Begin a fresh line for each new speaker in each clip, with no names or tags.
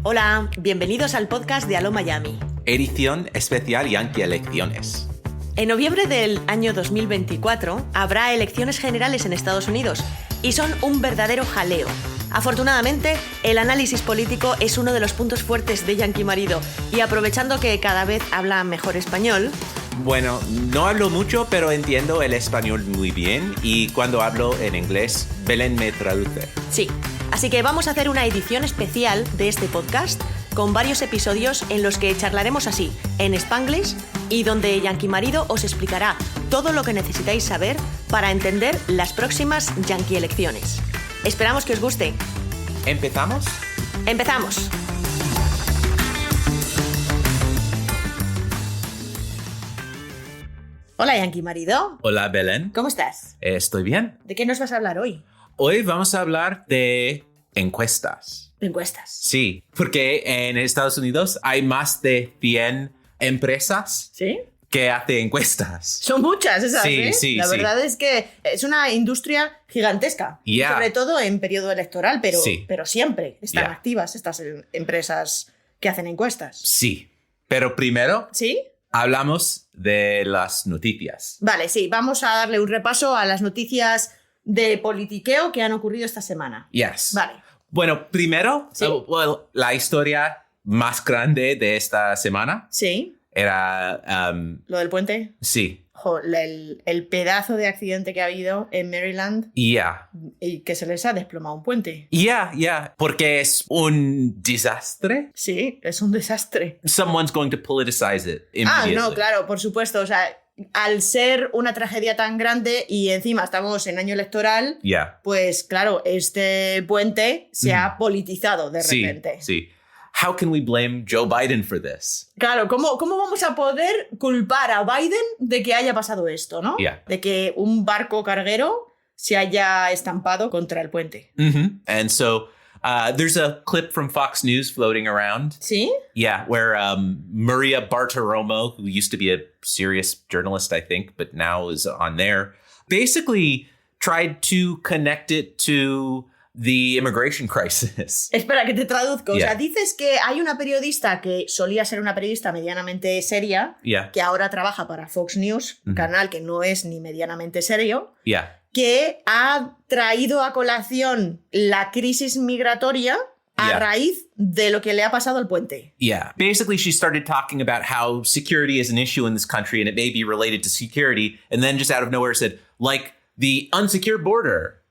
Hola, bienvenidos al podcast de Aló Miami.
Edición especial Yankee Elecciones.
En noviembre del año 2024 habrá elecciones generales en Estados Unidos y son un verdadero jaleo. Afortunadamente, el análisis político es uno de los puntos fuertes de Yankee Marido y aprovechando que cada vez habla mejor español...
Bueno, no hablo mucho, pero entiendo el español muy bien y cuando hablo en inglés, Belén me traduce.
Sí, así que vamos a hacer una edición especial de este podcast con varios episodios en los que charlaremos así, en Spanglish, y donde Yankee Marido os explicará todo lo que necesitáis saber para entender las próximas Yankee elecciones. Esperamos que os guste.
¿Empezamos?
¡Empezamos! Hola, Yankee Marido.
Hola, Belén.
¿Cómo estás?
Estoy bien.
¿De qué nos vas a hablar hoy?
Hoy vamos a hablar de encuestas.
Encuestas.
Sí, porque en Estados Unidos hay más de 100 empresas
¿Sí?
que hacen encuestas.
Son muchas esas,
Sí,
¿eh?
sí,
La
sí.
verdad es que es una industria gigantesca.
Yeah.
Sobre todo en periodo electoral, pero,
Sí.
pero siempre están
Yeah.
activas estas empresas que hacen encuestas.
Sí, pero primero
¿Sí?
hablamos de las noticias.
Vale, sí. Vamos a darle un repaso a las noticias de politiqueo que han ocurrido esta semana.
Yes.
Vale.
Bueno, primero,
Sí.
la historia más grande de esta semana
Sí.
era,
Lo del puente.
sí,
Jo, el pedazo de accidente que ha habido en Maryland
yeah,
y que se les ha desplomado un puente.
porque es un desastre.
Sí, es un desastre.
Someone's going to politicize it
Ah,
immediately.
no, claro, por supuesto. O sea, al ser una tragedia tan grande y encima estamos en año electoral,
Yeah,
pues claro, este puente se ha politizado de
sí,
repente.
sí. How can we blame Joe Biden for this?
Claro, ¿cómo vamos a poder culpar a Biden de que haya pasado esto, no?
Yeah.
De que un barco carguero se haya estampado contra el puente.
Mm-hmm. And so there's a clip from Fox News floating around.
¿Sí?
Yeah, where Maria Bartiromo, who used to be a serious journalist, I think, but now is on there, basically tried to connect it to the immigration crisis.
Espera, que te traduzco. O
Yeah.
sea, dices que hay una periodista que solía ser una periodista medianamente seria,
Yeah,
que ahora trabaja para Fox News,
Ujú.
canal que no es ni medianamente serio,
yeah,
que ha traído a colación la crisis migratoria a
Yeah.
raíz de lo que le ha pasado al puente.
yeah. Basically, she started talking about how security is an issue in this country and it may be related to security, and then just out of nowhere said, like the unsecure border.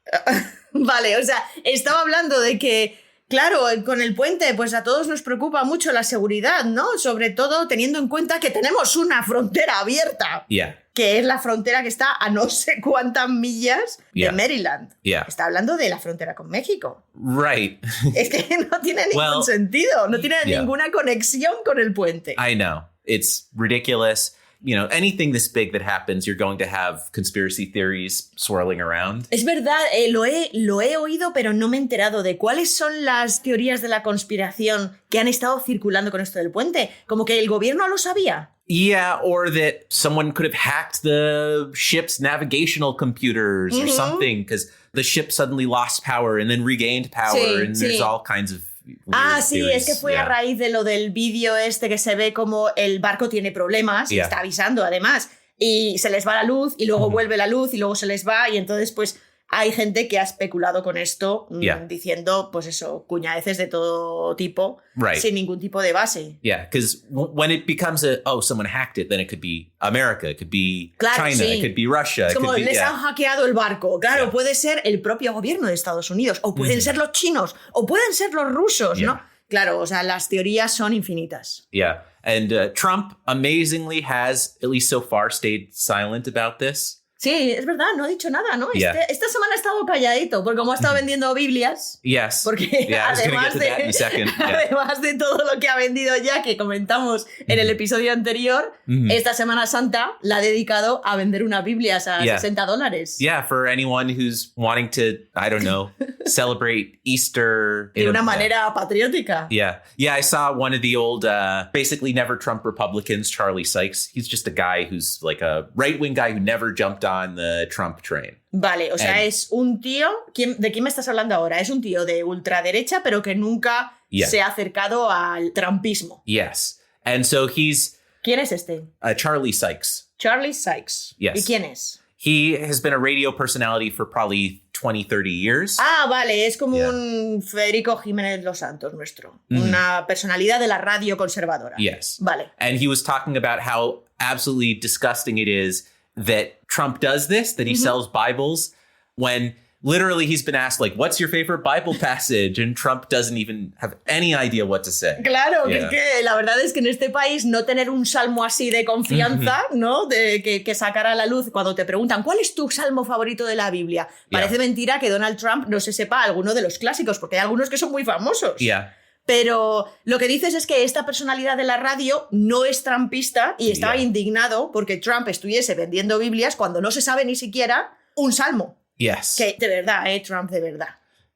Vale, o sea, estaba hablando de que, claro, con el puente, pues a todos nos preocupa mucho la seguridad, ¿no? Sobre todo teniendo en cuenta que tenemos una frontera abierta,
Yeah,
que es la frontera que está a no sé cuántas millas
Yeah.
de Maryland.
yeah.
Está hablando de la frontera con México.
Right.
Es que no tiene ningún
Well,
sentido, no tiene
yeah.
ninguna conexión con el puente.
I know. It's ridiculous. You know, anything this big that happens, you're going to have conspiracy theories swirling around.
Es verdad, lo he oído, pero no me he enterado de cuáles son las teorías de la conspiración que han estado circulando con esto del puente. Como que el gobierno lo sabía.
Yeah, or that someone could have hacked the ship's navigational computers or
Mhm.
something because the ship suddenly lost power and then regained power,
Sí,
and
sí.
there's all kinds of weird
Ah, sí,
theories.
es que fue
Yeah.
a raíz de lo del vídeo este que se ve como el barco tiene problemas, y
Yeah.
está avisando además, y se les va la luz, y luego vuelve la luz, y luego se les va, y entonces pues hay gente que ha especulado con esto,
Yeah.
diciendo pues eso, cuñadeces de todo tipo,
Right.
sin ningún tipo de base.
Yeah, because when it becomes someone hacked it, then it could be America, it could be
Claro,
China,
sí.
it could be Russia.
Es
It
como
could be,
les
yeah.
han hackeado el barco. Claro,
Yeah.
puede ser el propio gobierno de Estados Unidos, o pueden ser los chinos, o pueden ser los rusos, ¿no?
Yeah.
Claro, o sea, las teorías son infinitas.
Yeah. And Trump amazingly has, at least so far, stayed silent about this.
Sí, es verdad, no ha dicho nada, ¿no?
Yeah.
Esta semana ha estado calladito, porque como ha estado vendiendo Biblias,
Yes.
porque
Yeah, I was going to
además,
get to that in a second. Yeah.
además de todo lo que ha vendido ya, que comentamos en el episodio anterior,
Mhm.
esta Semana Santa la ha dedicado a vender unas Biblias a
Yeah.
$60.
Yeah, for anyone who's wanting to, I don't know, celebrate Easter
De
in
una
a-
manera patriótica.
Yeah. Yeah, I saw one of the old, basically never Trump Republicans, Charlie Sykes. He's just a guy who's like a right-wing guy who never jumped on the Trump train.
Vale, o sea, es un tío... ¿De quién me estás hablando ahora? Es un tío de ultraderecha, pero que nunca se ha acercado al trumpismo.
Yes. And so he's...
¿Quién es este?
Charlie Sykes.
Charlie Sykes.
Yes.
¿Y quién es?
He has been a radio personality for probably 20, 30 years.
Ah, vale, es como un Federico Jiménez Los Santos nuestro. Una personalidad de la radio conservadora.
Yes.
Vale.
And he was talking about how absolutely disgusting it is that Trump does this, that he sells Bibles, when literally he's been asked, like, what's your favorite Bible passage? And Trump doesn't even have any idea what to say.
Claro, que es que la verdad es que en este país no tener un salmo así de confianza, ¿no? De que sacar a la luz cuando te preguntan ¿cuál es tu salmo favorito de la Biblia? Parece mentira que Donald Trump no se sepa alguno de los clásicos, porque hay algunos que son muy famosos.
Yeah.
Pero lo que dices es que esta personalidad de la radio no es trumpista y estaba indignado porque Trump estuviese vendiendo Biblias cuando no se sabe ni siquiera un salmo.
Yes.
Que de verdad, Trump de verdad.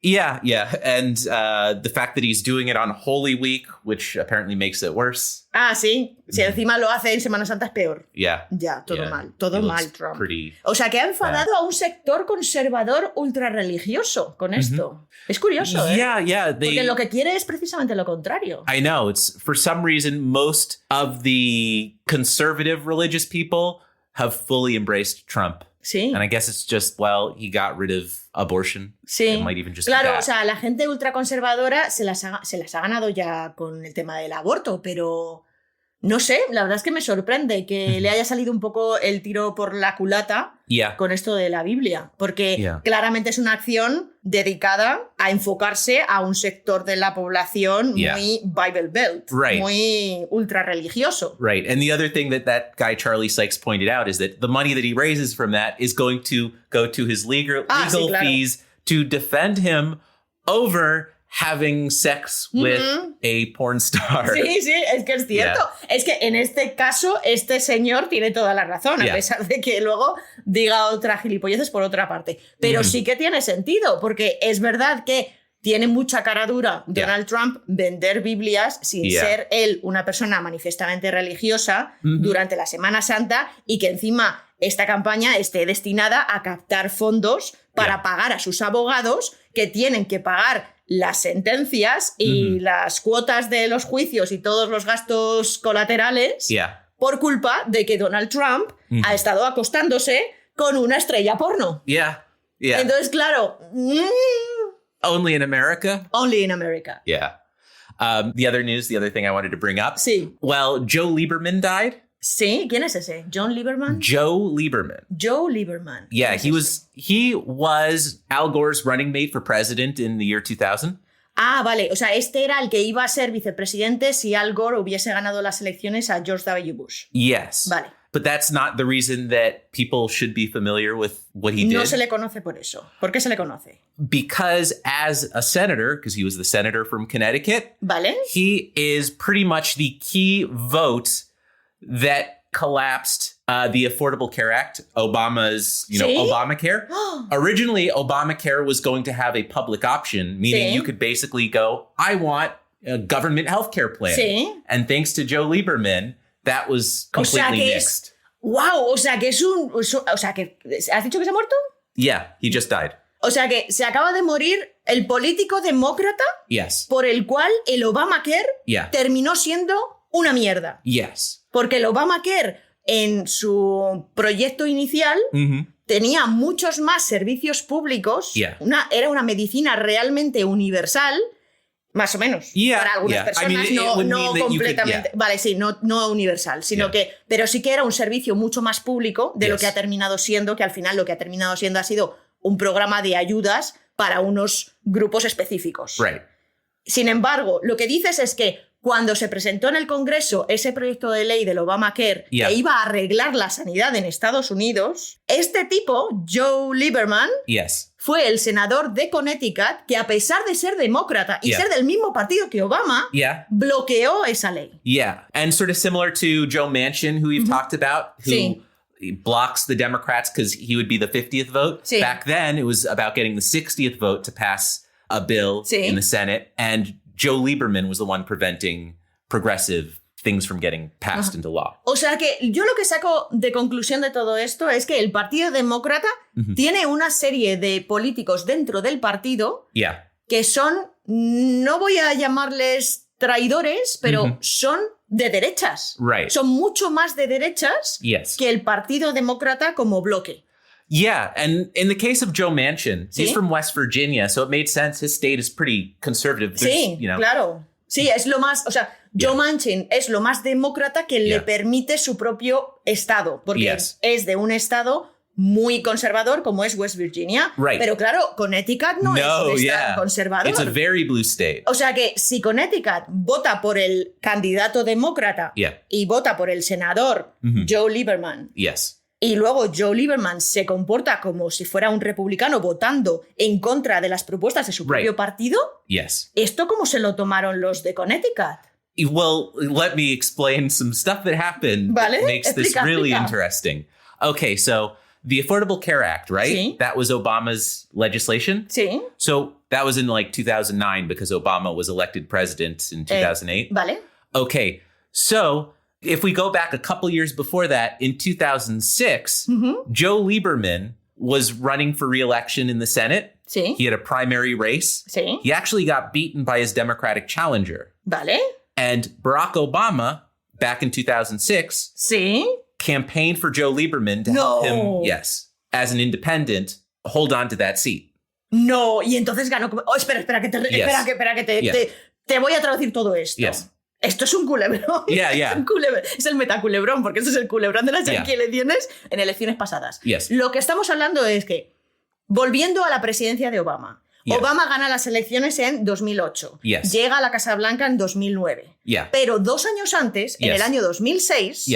Yeah. And the fact that he's doing it on Holy Week, which apparently makes it worse.
Ah, sí. Si encima lo hace en Semana Santa es peor.
Yeah.
Ya, todo mal. Todo mal, Trump.
Pretty
o sea, que ha enfadado a un sector conservador ultrarreligioso con esto. Es curioso, ¿eh?
Yeah.
Porque lo que quiere es precisamente lo contrario.
I know. It's for some reason, most of the conservative religious people have fully embraced Trump.
Sí.
And I guess it's just, well, he got rid of abortion.
Sí.
It might even just
claro,
be that.
o sea, la gente ultraconservadora se las ha ganado ya con el tema del aborto, pero no sé, la verdad es que me sorprende que le haya salido un poco el tiro por la culata con esto de la Biblia, porque claramente es una acción dedicada a enfocarse a un sector de la población muy Bible Belt, muy ultra religioso.
Right. And the other thing that guy Charlie Sykes pointed out is that the money that he raises from that is going to go to his legal fees to defend him over having sex with a porn star.
Sí, es que es cierto. Es que en este caso, este señor tiene toda la razón, a pesar de que luego diga otra gilipolleces por otra parte. Pero sí que tiene sentido, porque es verdad que tiene mucha cara dura Donald Trump vender Biblias sin ser él una persona manifiestamente religiosa durante la Semana Santa y que encima esta campaña esté destinada a captar fondos para pagar a sus abogados que tienen que pagar las sentencias y las cuotas de los juicios y todos los gastos colaterales por culpa de que Donald Trump ha estado acostándose con una estrella porno. Entonces, claro...
Only in America?
Only in America.
Yeah. The other thing I wanted to bring up.
Sí.
Well, Joe Lieberman died.
Sí, ¿quién es ese? ¿John Lieberman?
Joe Lieberman.
Joe Lieberman.
Yeah, he was Al Gore's running mate for president in the year 2000.
Ah, vale. O sea, este era el que iba a ser vicepresidente si Al Gore hubiese ganado las elecciones a George W. Bush.
Yes.
Vale.
But that's not the reason that people should be familiar with what he did.
No se le conoce por eso. ¿Por qué se le conoce?
Because as a senator, because he was the senator from Connecticut,
vale.
He is pretty much the key vote that collapsed the Affordable Care Act, Obama's, Obamacare. Originally, Obamacare was going to have a public option, meaning you could basically go, I want a government healthcare plan. And thanks to Joe Lieberman, that was completely nixed.
Wow, o sea que es un... O sea que... ¿Has dicho que se ha muerto?
Yeah, he just died.
O sea que se acaba de morir el político demócrata por el cual el Obamacare terminó siendo una mierda.
Yes.
Porque el Obamacare en su proyecto inicial tenía muchos más servicios públicos. Era una medicina realmente universal. Más o menos. Para algunas personas no completamente. Vale, sí, no universal, sino que. Pero sí que era un servicio mucho más público de lo que ha terminado siendo, que al final lo que ha terminado siendo ha sido un programa de ayudas para unos grupos específicos.
Right.
Sin embargo, lo que dices es que cuando se presentó en el Congreso ese proyecto de ley del Obamacare que iba a arreglar la sanidad en Estados Unidos, este tipo, Joe Lieberman, fue el senador de Connecticut que, a pesar de ser demócrata y ser del mismo partido que Obama, bloqueó esa ley.
Yeah, and sort of similar to Joe Manchin, who we've talked about, who blocks the Democrats because he would be the 50th vote. Back then, it was about getting the 60th vote to pass a bill in the Senate, and Joe Lieberman was the one preventing progressive things from getting passed into law.
O sea que yo lo que saco de conclusión de todo esto es que el Partido Demócrata tiene una serie de políticos dentro del partido que son, no voy a llamarles traidores, pero son de derechas.
Right.
Son mucho más de derechas que el Partido Demócrata como bloque.
Yeah, and in the case of Joe Manchin,
¿Sí?
he's from West Virginia, so it made sense. His state is pretty conservative.
Sí, claro. Sí, es lo más, o sea, Joe Manchin es lo más demócrata que le permite su propio estado, porque es de un estado muy conservador como es West Virginia.
Right.
Pero claro, Connecticut no es un estado conservador.
It's a very blue state.
O sea que si Connecticut vota por el candidato demócrata y vota por el senador Joe Lieberman, y luego Joe Lieberman se comporta como si fuera un republicano votando en contra de las propuestas de su propio partido, ¿esto cómo se lo tomaron los de Connecticut?
Well, let me explain some stuff that happened that makes this really interesting. Okay, so the Affordable Care Act, right?
Sí.
That was Obama's legislation.
Sí.
So that was in like 2009 because Obama was elected president in 2008.
Vale.
Okay, so if we go back a couple years before that, in 2006, Joe Lieberman was running for re-election in the Senate.
Sí.
He had a primary race.
Sí.
He actually got beaten by his Democratic challenger.
Vale.
And Barack Obama, back in 2006,
Sí.
campaigned for Joe Lieberman to help him, as an independent, hold on to that seat.
No, y entonces ganó. Oh, espera que te voy a traducir todo esto. Esto es un culebrón. Es un culebrón. Es el metaculebrón, porque eso es el culebrón de las elecciones en elecciones pasadas. Lo que estamos hablando es que, volviendo a la presidencia de Obama, Obama gana las elecciones en 2008. Llega a la Casa Blanca en 2009. Pero 2 años antes, en el año 2006,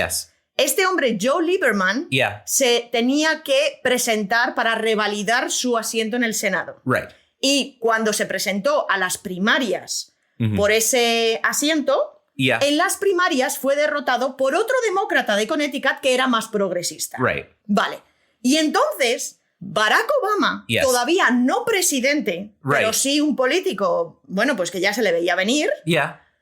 este hombre, Joe Lieberman, se tenía que presentar para revalidar su asiento en el Senado. Y cuando se presentó a las primarias por ese asiento, en las primarias fue derrotado por otro demócrata de Connecticut que era más progresista. Vale. Y entonces, Barack Obama, todavía no presidente, pero sí un político, bueno, pues que ya se le veía venir,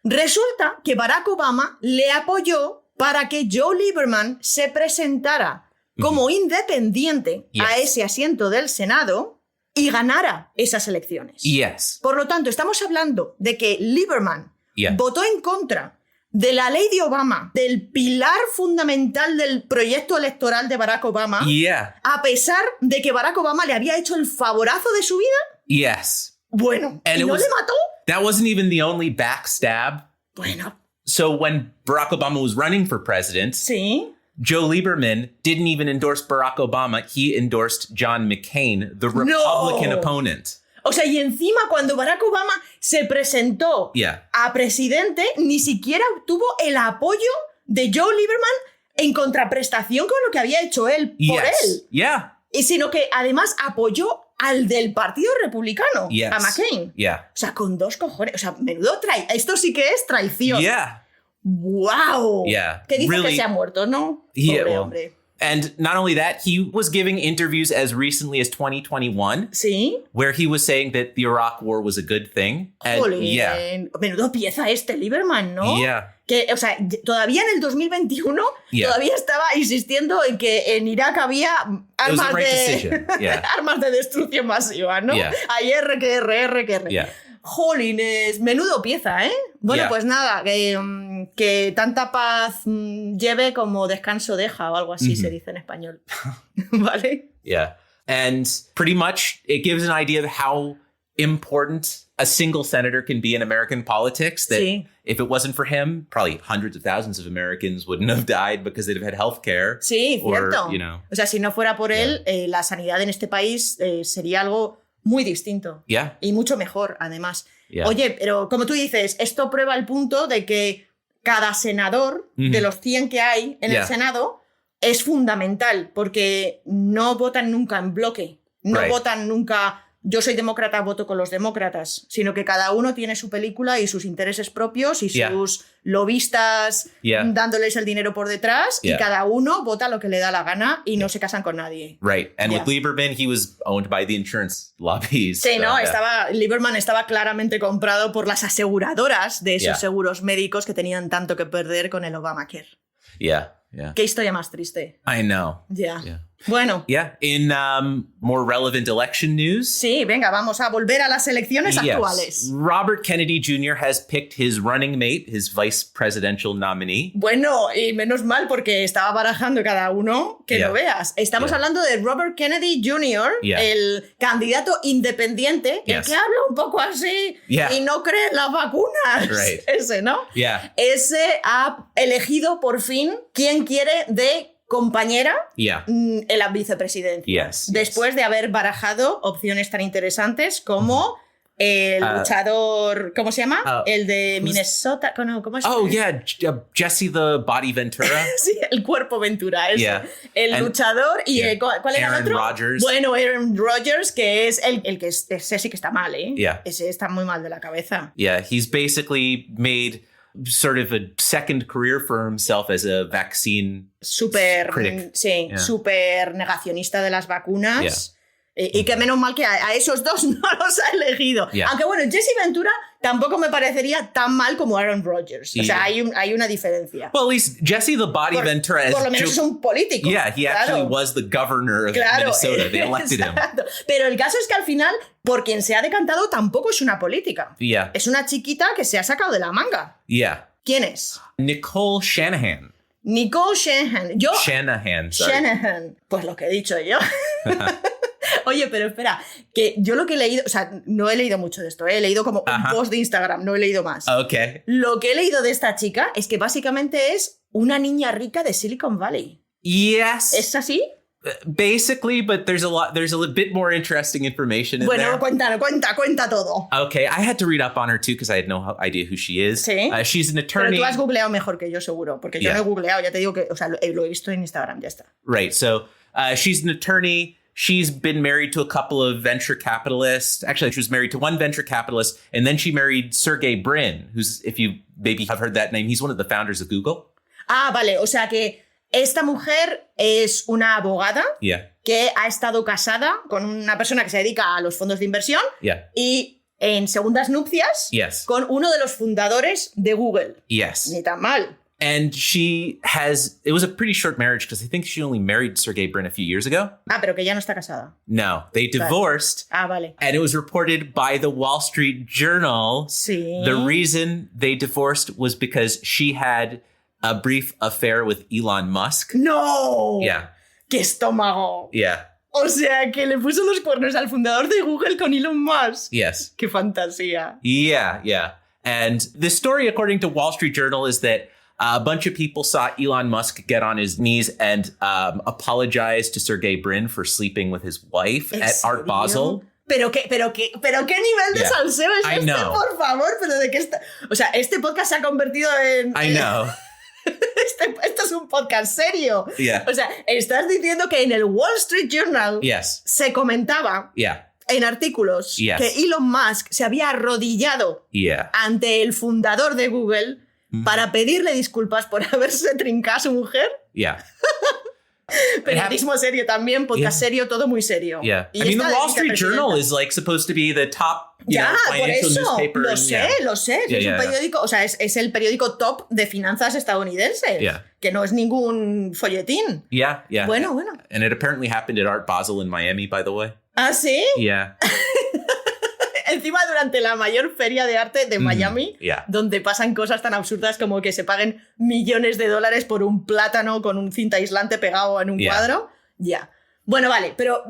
resulta que Barack Obama le apoyó para que Joe Lieberman se presentara como independiente a ese asiento del Senado y ganara esas elecciones. Por lo tanto, estamos hablando de que Lieberman votó en contra de la ley de Obama, del pilar fundamental del proyecto electoral de Barack Obama, a pesar de que Barack Obama le había hecho el favorazo de su vida. Bueno, ¿y no le mató?
That wasn't even the only backstab.
Bueno.
So when Barack Obama was running for president, Joe Lieberman didn't even endorse Barack Obama. He endorsed John McCain, the Republican opponent.
O sea, y encima cuando Barack Obama se presentó a presidente, ni siquiera obtuvo el apoyo de Joe Lieberman en contraprestación con lo que había hecho él por él. Y sino que además apoyó al del Partido Republicano, a McCain. O sea, con 2 cojones. O sea, menudo esto sí que es traición. ¡Wow! Que dice
really,
que se ha muerto, ¿no? Pobre hombre.
And not only that, he was giving interviews as recently as 2021, where he was saying that the Iraq War was a good thing.
Jolín, menudo pieza Lieberman, ¿no? Que, o sea, todavía en el 2021 todavía estaba insistiendo en que en Irak había armas, armas de destrucción masiva, ¿no? Hay RQR. Jolines, menudo pieza, ¿eh? Bueno, pues nada, que tanta paz lleve como descanso deja o algo así se dice en español. ¿Vale?
And pretty much it gives an idea of how important a single senator can be in American politics. That if it wasn't for him, probably hundreds of thousands of Americans wouldn't have died because they'd have had health care.
Sí, cierto. O sea, si no fuera por él, la sanidad en este país sería algo muy distinto. Y mucho mejor, además. Oye, pero como tú dices, esto prueba el punto de que cada senador de los 100 que hay en el Senado es fundamental, porque no votan nunca en bloque. No votan nunca
yo soy demócrata, voto con los demócratas, sino que cada uno tiene su película y sus intereses propios y sus lobistas dándoles el dinero por detrás y cada uno vota lo que le da la gana y no se casan con nadie.
Right. And with Lieberman, he was owned by the insurance lobbies.
Sí, ¿no? Lieberman estaba claramente comprado por las aseguradoras de esos seguros médicos que tenían tanto que perder con el Obamacare.
Yeah.
Qué historia más triste.
I know.
Yeah. Bueno.
Yeah. In more relevant election news.
Sí, venga, vamos a volver a las elecciones actuales.
Robert Kennedy Jr. has picked his running mate, his vice presidential nominee.
Bueno, y menos mal porque estaba barajando cada uno que lo veas. Estamos hablando de Robert Kennedy Jr., el candidato independiente, el que habla un poco así y no cree en las vacunas.
Right.
Ese, ¿no?
Yeah.
Ese ha elegido por fin quién quiere de compañera en la vicepresidencia. Después de haber barajado opciones tan interesantes como el luchador, ¿cómo se llama? El de Minnesota. ¿Cómo es?
Oh, yeah, Jesse the Body Ventura.
Sí, el cuerpo Ventura. Eso. El luchador y ¿cuál era el otro?
Aaron Rodgers.
Bueno, Aaron Rodgers, que es el que ese sí que está mal, ¿eh?
Yeah.
Ese está muy mal de la cabeza.
Yeah, he's basically made sort of a second career for himself as a vaccine critic.
Sí, súper negacionista de las vacunas. Y que menos mal que a esos dos no los ha elegido. Aunque bueno, Jesse Ventura tampoco me parecería tan mal como Aaron Rodgers. O sea, hay una diferencia.
Well, at least Jesse the Body Ventura...
Por lo menos es un político.
Yeah, he actually was the governor of Minnesota. They elected him.
Pero el caso es que al final, por quien se ha decantado, tampoco es una política. Es una chiquita que se ha sacado de la manga. ¿Quién es?
Nicole Shanahan.
Nicole Shanahan.
Shanahan, sorry.
Shanahan. Pues lo que he dicho yo. Oye, pero espera, que yo lo que he leído, o sea, no he leído mucho de esto, he leído como un post de Instagram, no he leído más.
Okay.
Lo que he leído de esta chica es que básicamente es una niña rica de Silicon Valley.
Yes.
¿Es así?
Basically, but there's a bit more interesting information in there.
Bueno, cuenta todo.
Okay, I had to read up on her too because I had no idea who she is.
Sí.
She's an attorney.
Pero tú has googleado mejor que yo, seguro, porque yo no he googleado, ya te digo que, o sea, lo he visto en Instagram, ya está.
Right, so she's an attorney. She's been married to a couple of venture capitalists. Actually, she was married to one venture capitalist, and then she married Sergey Brin, who's, if you maybe have heard that name, he's one of the founders of Google.
Ah, vale, o sea que esta mujer es una abogada que ha estado casada con una persona que se dedica a los fondos de inversión y en segundas nupcias con uno de los fundadores de Google. Ni tan mal.
And it was a pretty short marriage because I think she only married Sergey Brin a few years ago.
Ah, pero que ya no está casada.
No, they divorced.
Vale.
And it was reported by the Wall Street Journal.
Sí.
The reason they divorced was because she had a brief affair with Elon Musk.
¡No!
Yeah.
¡Qué estómago!
Yeah.
O sea, que le puso los cuernos al fundador de Google con Elon Musk.
Yes.
¡Qué fantasía!
Yeah. And the story, according to Wall Street Journal, is that a bunch of people saw Elon Musk get on his knees and apologize to Sergey Brin for sleeping with his wife at Art Basel.
Pero qué nivel de salseo es este, por favor, pero de qué está. O sea, este podcast se ha convertido en.
I know.
Esto es un podcast serio.
Yeah.
O sea, estás diciendo que en el Wall Street Journal se comentaba en artículos que Elon Musk se había arrodillado ante el fundador de Google para pedirle disculpas por haberse trincado a su mujer. Periodismo serio también, podcast serio, todo muy serio.
I mean, the Wall Street Journal is like supposed to be the top financial newspaper.
Lo sé. Es un periódico, o sea, es el periódico top de finanzas estadounidenses. Que no es ningún folletín. Bueno.
And it apparently happened at Art Basel in Miami, by the way.
¿Ah, sí?
Yeah.
Encima durante la mayor feria de arte de Miami, donde pasan cosas tan absurdas como que se paguen millones de dólares por un plátano con un cinta aislante pegado en un cuadro. Bueno, vale, pero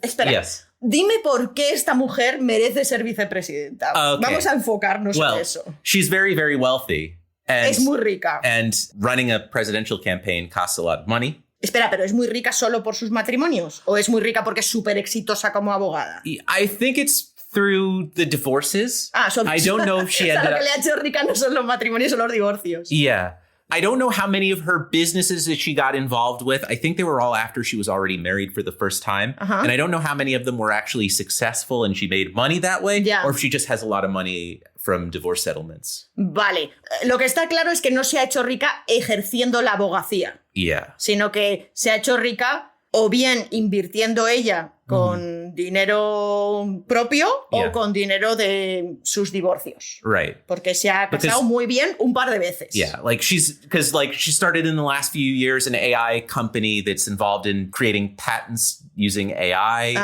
espera. Dime por qué esta mujer merece ser vicepresidenta. Vamos a enfocarnos en eso.
She's very, very wealthy. And,
es muy rica.
And running a presidential campaign costs a lot of money.
Espera, ¿pero es muy rica solo por sus matrimonios? ¿O es muy rica porque es súper exitosa como abogada?
I think it's through the divorces.
I
don't know if she ended
up... Lo que le ha hecho rica no son los matrimonios, son los divorcios.
Yeah. I don't know how many of her businesses that she got involved with. I think they were all after she was already married for the first time. And I don't know how many of them were actually successful and she made money that way, or if she just has a lot of money from divorce settlements.
Vale. Lo que está claro es que no se ha hecho rica ejerciendo la abogacía. Sino que se ha hecho rica o bien invirtiendo ella con dinero propio o con dinero de sus divorcios. Porque se ha casado muy bien un par de veces.
Because she started in the last few years an AI company that's involved in creating patents using AI.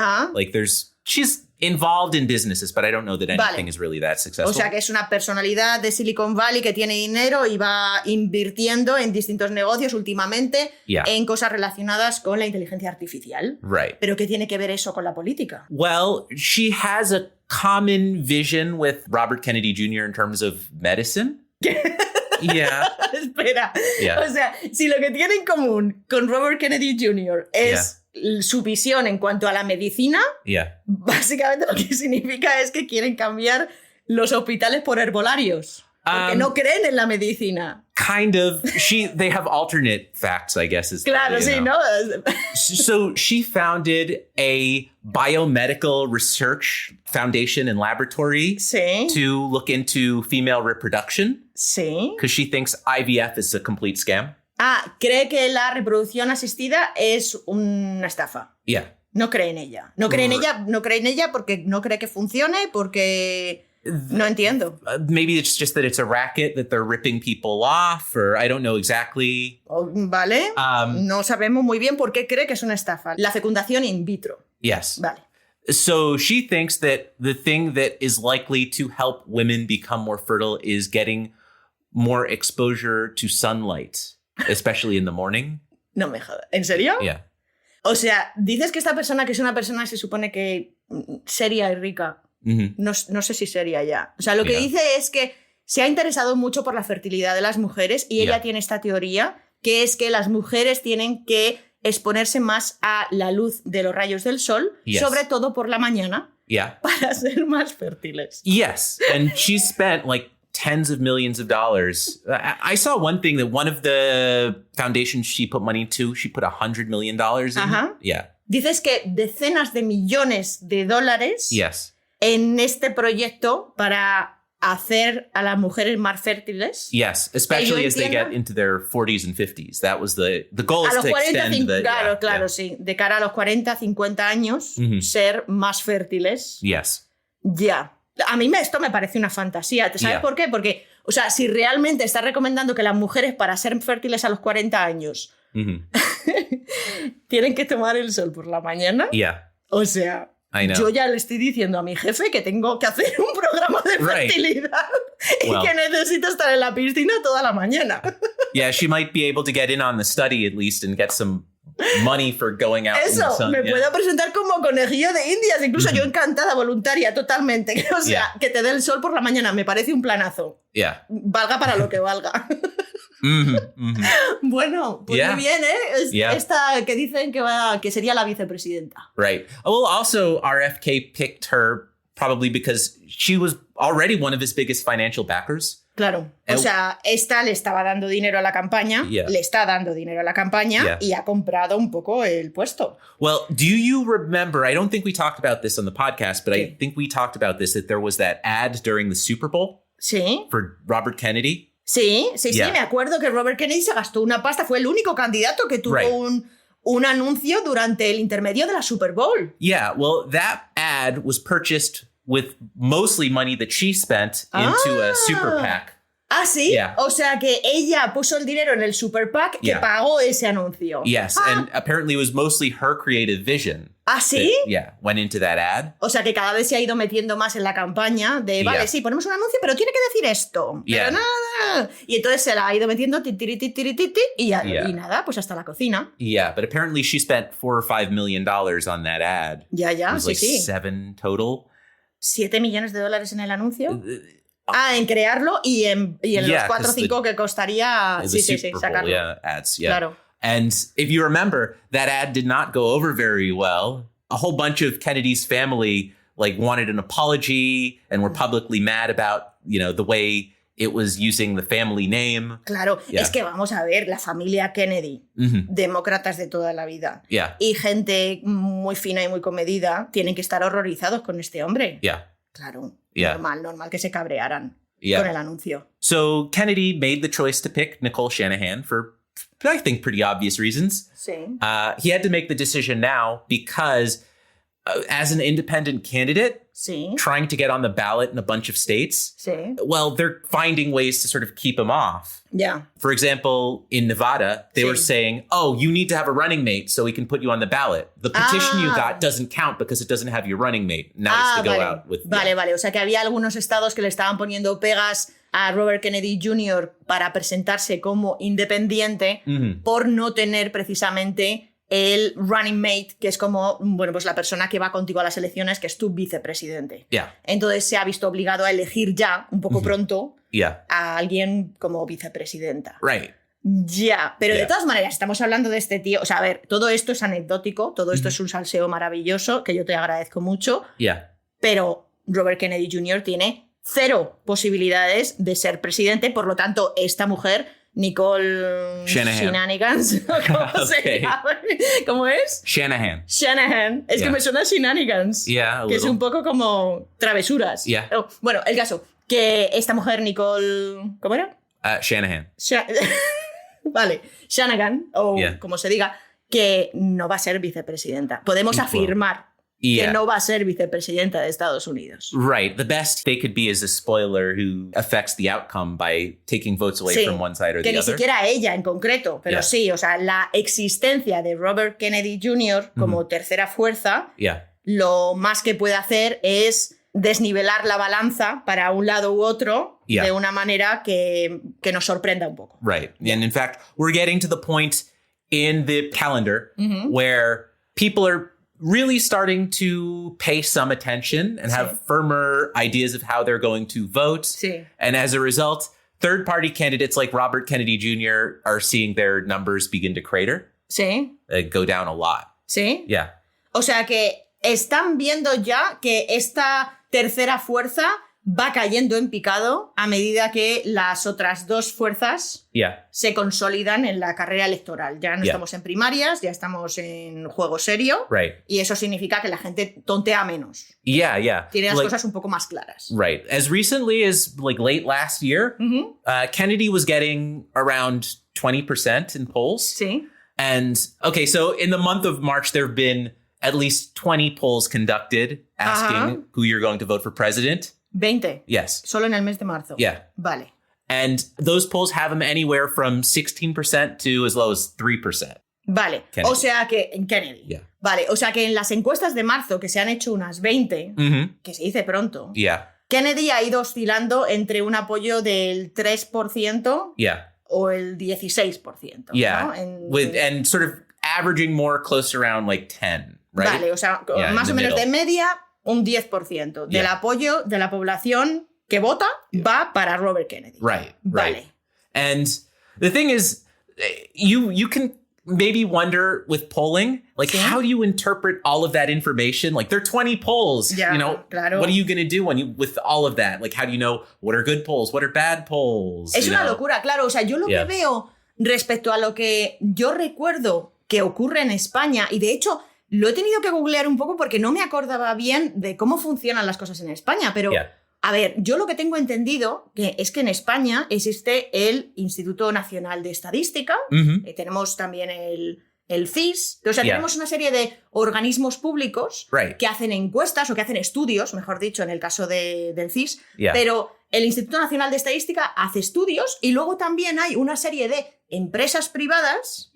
She's involved in businesses, but I don't know that anything is really that successful.
O sea que es una personalidad de Silicon Valley que tiene dinero y va invirtiendo en distintos negocios últimamente en cosas relacionadas con la inteligencia artificial. ¿Pero qué tiene que ver eso con la política?
Well, she has a common vision with Robert Kennedy Jr. in terms of medicine.
Espera. O sea, si lo que tiene en común con Robert Kennedy Jr. es su visión en cuanto a la medicina, básicamente lo que significa es que quieren cambiar los hospitales por herbolarios. Porque no creen en la medicina.
Kind of. They have alternate facts, I guess.
Claro, sí, ¿no?
So she founded a biomedical research foundation and laboratory to look into female reproduction. Because she thinks IVF is a complete scam.
Cree que la reproducción asistida es una estafa. No cree en ella. No cree en ella porque no cree que funcione, porque no entiendo.
Maybe it's just that it's a racket that they're ripping people off, or I don't know exactly.
Vale. No sabemos muy bien por qué cree que es una estafa. La fecundación in vitro. Vale.
So she thinks that the thing that is likely to help women become more fertile is getting more exposure to sunlight. Especially in the morning.
No me jodas. ¿En serio? O sea, dices que esta persona, que es una persona se supone que seria y rica, no sé si seria ya. O sea, lo que dice es que se ha interesado mucho por la fertilidad de las mujeres y ella tiene esta teoría, que es que las mujeres tienen que exponerse más a la luz de los rayos del sol, sobre todo por la mañana, para ser más fértiles.
And she spent tens of millions of dollars. I saw one thing that one of the foundations she put money into, she put $100 million in.
Dices que decenas de millones de dólares en este proyecto para hacer a las mujeres más fértiles.
Especially as they get into their 40s and 50s. That was the goal, is to extend the...
Claro, sí. De cara a los 40, 50 años, ser más fértiles. A mí esto me parece una fantasía. ¿Sabes por qué? Porque, o sea, si realmente está recomendando que las mujeres para ser fértiles a los 40 años tienen que tomar el sol por la mañana, o sea, yo ya le estoy diciendo a mi jefe que tengo que hacer un programa de fertilidad y que necesito estar en la piscina toda la mañana.
She might be able to get in on the study at least and get some money for going out in the sun.
Me puedo presentar como conejillo de indias, incluso yo encantada, voluntaria, totalmente. O sea, que te dé el sol por la mañana, me parece un planazo. Valga para lo que valga. Bueno, pues muy bien, ¿eh? Esta que dicen que sería la vicepresidenta.
Right. Well, also RFK picked her probably because she was already one of his biggest financial backers.
Claro, o sea, esta le estaba dando dinero a la campaña, le está dando dinero a la campaña y ha comprado un poco el puesto.
Well, do you remember, I don't think we talked about this on the podcast, but I think we talked about this, that there was that ad during the Super Bowl for Robert Kennedy.
Sí, me acuerdo que Robert Kennedy se gastó una pasta, fue el único candidato que tuvo un anuncio durante el intermedio de la Super Bowl.
Well, that ad was purchased with mostly money that she spent into a super PAC.
¿Sí? O sea que ella puso el dinero en el super PAC que pagó ese anuncio.
And apparently it was mostly her creative vision.
¿Sí?
That, went into that ad.
O sea que cada vez se ha ido metiendo más en la campaña de, vale, sí, ponemos un anuncio, pero tiene que decir esto. Pero nada. Y entonces se la ha ido metiendo y nada, pues hasta la cocina.
But apparently she spent $4 or $5 million on that ad.
It was
sí. 7 total.
$7 millones en el anuncio. En crearlo y en los 4 o 5 que costaría sacarlo.
Ads,
Claro.
And if you remember, that ad did not go over very well. A whole bunch of Kennedy's family wanted an apology and were publicly mad about, the way It was using the family name.
Claro, es que vamos a ver, la familia Kennedy, demócratas de toda la vida, y gente muy fina y muy comedida, tienen que estar horrorizados con este hombre. Claro, normal que se cabrearan con el anuncio.
So Kennedy made the choice to pick Nicole Shanahan for, I think, pretty obvious reasons.
Sí.
He had to make the decision now because as an independent candidate, trying to get on the ballot in a bunch of states, well, they're finding ways to sort of keep him off. For example, in Nevada, they were saying, oh, you need to have a running mate so we can put you on the ballot. The petition you got doesn't count because it doesn't have your running mate. Now it's to go out with...
Vale. O sea, que había algunos estados que le estaban poniendo pegas a Robert Kennedy Jr. para presentarse como independiente por no tener precisamente el running mate, que es como, bueno, pues la persona que va contigo a las elecciones, que es tu vicepresidente. Entonces se ha visto obligado a elegir ya, un poco pronto, a alguien como vicepresidenta. Pero de todas maneras, estamos hablando de este tío. O sea, a ver, todo esto es anecdótico, todo esto es un salseo maravilloso, que yo te agradezco mucho. Pero Robert Kennedy Jr. tiene 0 posibilidades de ser presidente, por lo tanto, esta mujer... Nicole
Shenanigans.
¿Cómo se llama? ¿Cómo es?
Shanahan.
Es que me suena a Shenanigans. Que es un poco como travesuras. Bueno, el caso, que esta mujer, Nicole... ¿Cómo era?
Shanahan.
Vale, Shanahan, o como se diga, que no va a ser vicepresidenta. Podemos afirmar que no va a ser vicepresidenta de Estados Unidos.
Right. The best they could be is a spoiler who affects the outcome by taking votes away from one side or the other.
Que ni siquiera ella en concreto, pero sí, o sea, la existencia de Robert Kennedy Jr. como tercera fuerza, lo más que puede hacer es desnivelar la balanza para un lado u otro de una manera que nos sorprenda un poco.
Right. And in fact, we're getting to the point in the calendar where people are really starting to pay some attention and have firmer ideas of how they're going to vote. And as a result, third-party candidates like Robert Kennedy Jr. are seeing their numbers begin to crater. Go down a lot. O
sea que están viendo ya que esta tercera fuerza va cayendo en picado a medida que las otras 2 fuerzas se consolidan en la carrera electoral. Ya no estamos en primarias, ya estamos en juego serio. Y eso significa que la gente tontea menos. Tiene las cosas un poco más claras.
As recently as late last year, Kennedy was getting around 20% in polls. And okay, so in the month of March, there have been at least 20 polls conducted asking who you're going to vote for president.
20.
Yes.
Solo en el mes de marzo. Vale.
And those polls have them anywhere from 16% to as low as 3%.
Vale.
Kennedy.
O sea que en Kennedy. Vale. O sea que en las encuestas de marzo, que se han hecho unas 20, que se dice pronto, Kennedy ha ido oscilando entre un apoyo del 3% o el 16%.
¿no? And sort of averaging more close around 10, right?
Vale. O sea, más o menos de media... Un 10% del apoyo de la población que vota va para Robert Kennedy.
Right. And the thing is, you can maybe wonder with polling, how do you interpret all of that information? There are 20 polls,
claro.
What are you going to do with all of that? How do you know what are good polls? What are bad polls?
Es una locura, claro. O sea, yo lo que veo respecto a lo que yo recuerdo que ocurre en España, y de hecho... Lo he tenido que googlear un poco porque no me acordaba bien de cómo funcionan las cosas en España, pero a ver, yo lo que tengo entendido es que en España existe el Instituto Nacional de Estadística, tenemos también el CIS, o sea, tenemos una serie de organismos públicos que hacen encuestas o que hacen estudios, mejor dicho, en el caso del CIS, pero el Instituto Nacional de Estadística hace estudios y luego también hay una serie de empresas privadas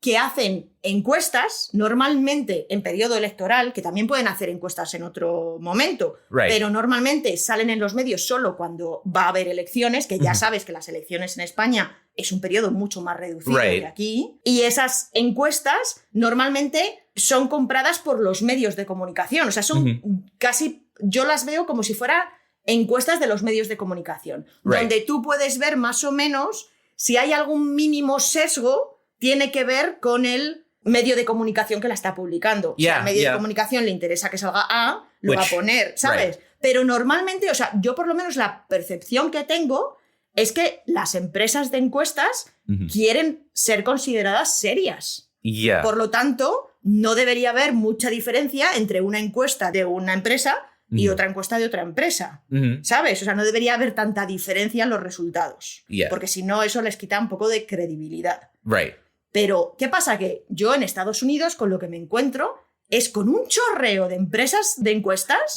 que hacen encuestas, normalmente en periodo electoral, que también pueden hacer encuestas en otro momento, pero normalmente salen en los medios solo cuando va a haber elecciones, que ya sabes que las elecciones en España es un periodo mucho más reducido que aquí, y esas encuestas normalmente son compradas por los medios de comunicación, o sea, son casi, yo las veo como si fueran encuestas de los medios de comunicación, donde tú puedes ver más o menos si hay algún mínimo sesgo tiene que ver con el medio de comunicación que la está publicando. O sea, al medio de comunicación le interesa que salga A, lo va a poner, ¿sabes? Pero normalmente, o sea, yo por lo menos la percepción que tengo es que las empresas de encuestas quieren ser consideradas serias.
Yeah.
Por lo tanto, no debería haber mucha diferencia entre una encuesta de una empresa y otra encuesta de otra empresa, ¿sabes? O sea, no debería haber tanta diferencia en los resultados, porque si no, eso les quita un poco de credibilidad.
Right.
Pero, ¿qué pasa? Que yo en Estados Unidos con lo que me encuentro es con un chorreo de empresas de encuestas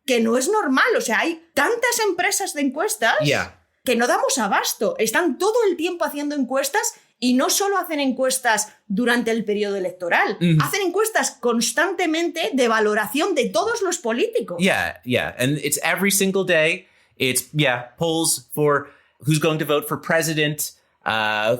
que no es normal. O sea, hay tantas empresas de encuestas que no damos abasto. Están todo el tiempo haciendo encuestas y no solo hacen encuestas durante el periodo electoral, hacen encuestas constantemente de valoración de todos los políticos.
Yeah. And it's every single day. It's, polls for who's going to vote for president,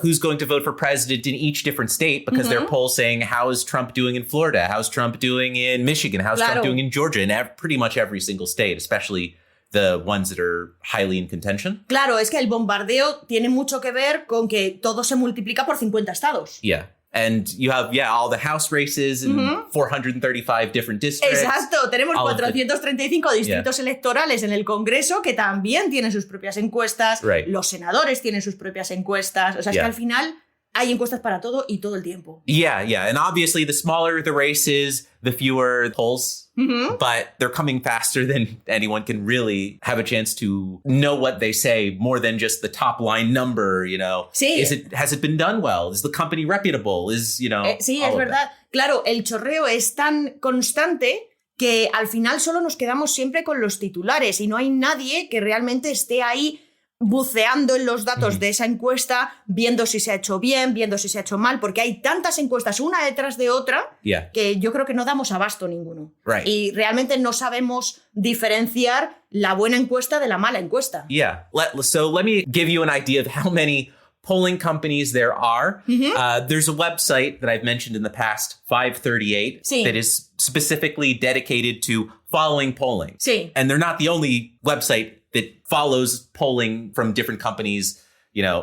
who's going to vote for president in each different state, because they're polls saying, how is Trump doing in Florida? How's Trump doing in Michigan? How's Trump doing in Georgia? And pretty much every single state, especially the ones that are highly in contention.
Claro, es que el bombardeo tiene mucho que ver con que todo se multiplica por 50 estados.
Yeah. And you have, all the House races in 435 different districts.
Exacto, tenemos 435 distritos electorales en el Congreso que también tienen sus propias encuestas, los senadores tienen sus propias encuestas, o sea, es que al final hay encuestas para todo y todo el tiempo.
Yeah, and obviously the smaller the races, the fewer polls, but they're coming faster than anyone can really have a chance to know what they say more than just the top line number,
Sí.
Has it been done well? Is the company reputable?
Sí, es verdad. Claro, el chorreo es tan constante que al final solo nos quedamos siempre con los titulares y no hay nadie que realmente esté ahí buceando en los datos de esa encuesta, viendo si se ha hecho bien, viendo si se ha hecho mal, porque hay tantas encuestas una detrás de otra que yo creo que no damos abasto ninguno.
Right.
Y realmente no sabemos diferenciar la buena encuesta de la mala encuesta.
Yeah. So let me give you an idea of how many polling companies there are. There's a website that I've mentioned in the past, 538, that is specifically dedicated to following polling.
Sí.
And they're not the only website that follows polling from different companies,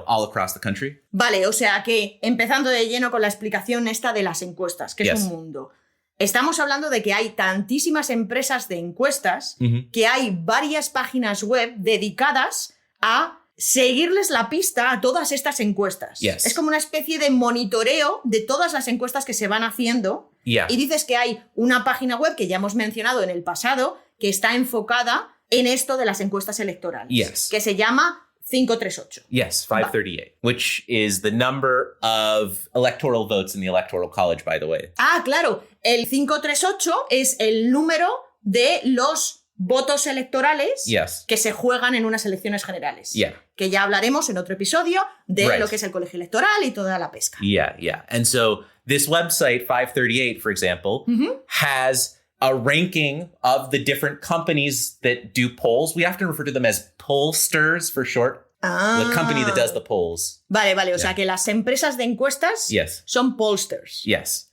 all across the country.
Vale, o sea que empezando de lleno con la explicación esta de las encuestas, que es un mundo. Estamos hablando de que hay tantísimas empresas de encuestas que hay varias páginas web dedicadas a seguirles la pista a todas estas encuestas. Es como una especie de monitoreo de todas las encuestas que se van haciendo. Y dices que hay una página web que ya hemos mencionado en el pasado que está enfocada en esto de las encuestas electorales, que se llama 538.
Yes, 538, which is the number of electoral votes in the Electoral College, by the way.
Ah, claro. El 538 es el número de los votos electorales que se juegan en unas elecciones generales. Que ya hablaremos en otro episodio de lo que es el colegio electoral y toda la pesca.
And so this website, 538, for example, has a ranking of the different companies that do polls. We often refer to them as pollsters for short. The company that does the polls.
Vale. O sea que las empresas de encuestas son pollsters.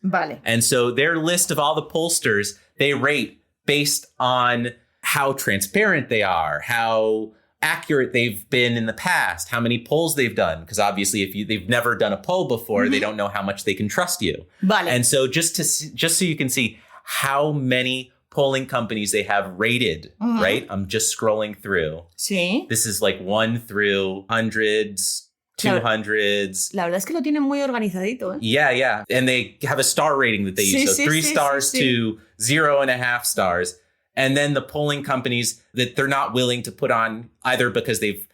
Vale.
And so their list of all the pollsters, they rate based on how transparent they are, how accurate they've been in the past, how many polls they've done. Because obviously, if they've never done a poll before, they don't know how much they can trust you.
Vale.
And so just so you can see how many polling companies they have rated, right? I'm just scrolling through.
Sí.
This is like 1 through hundreds, 200s.
La verdad es que lo tienen muy organizadito, ¿eh?
Yeah. And they have a star rating that they use. So 3 stars to 0.5 stars. And then the polling companies that they're not willing to put on either because they've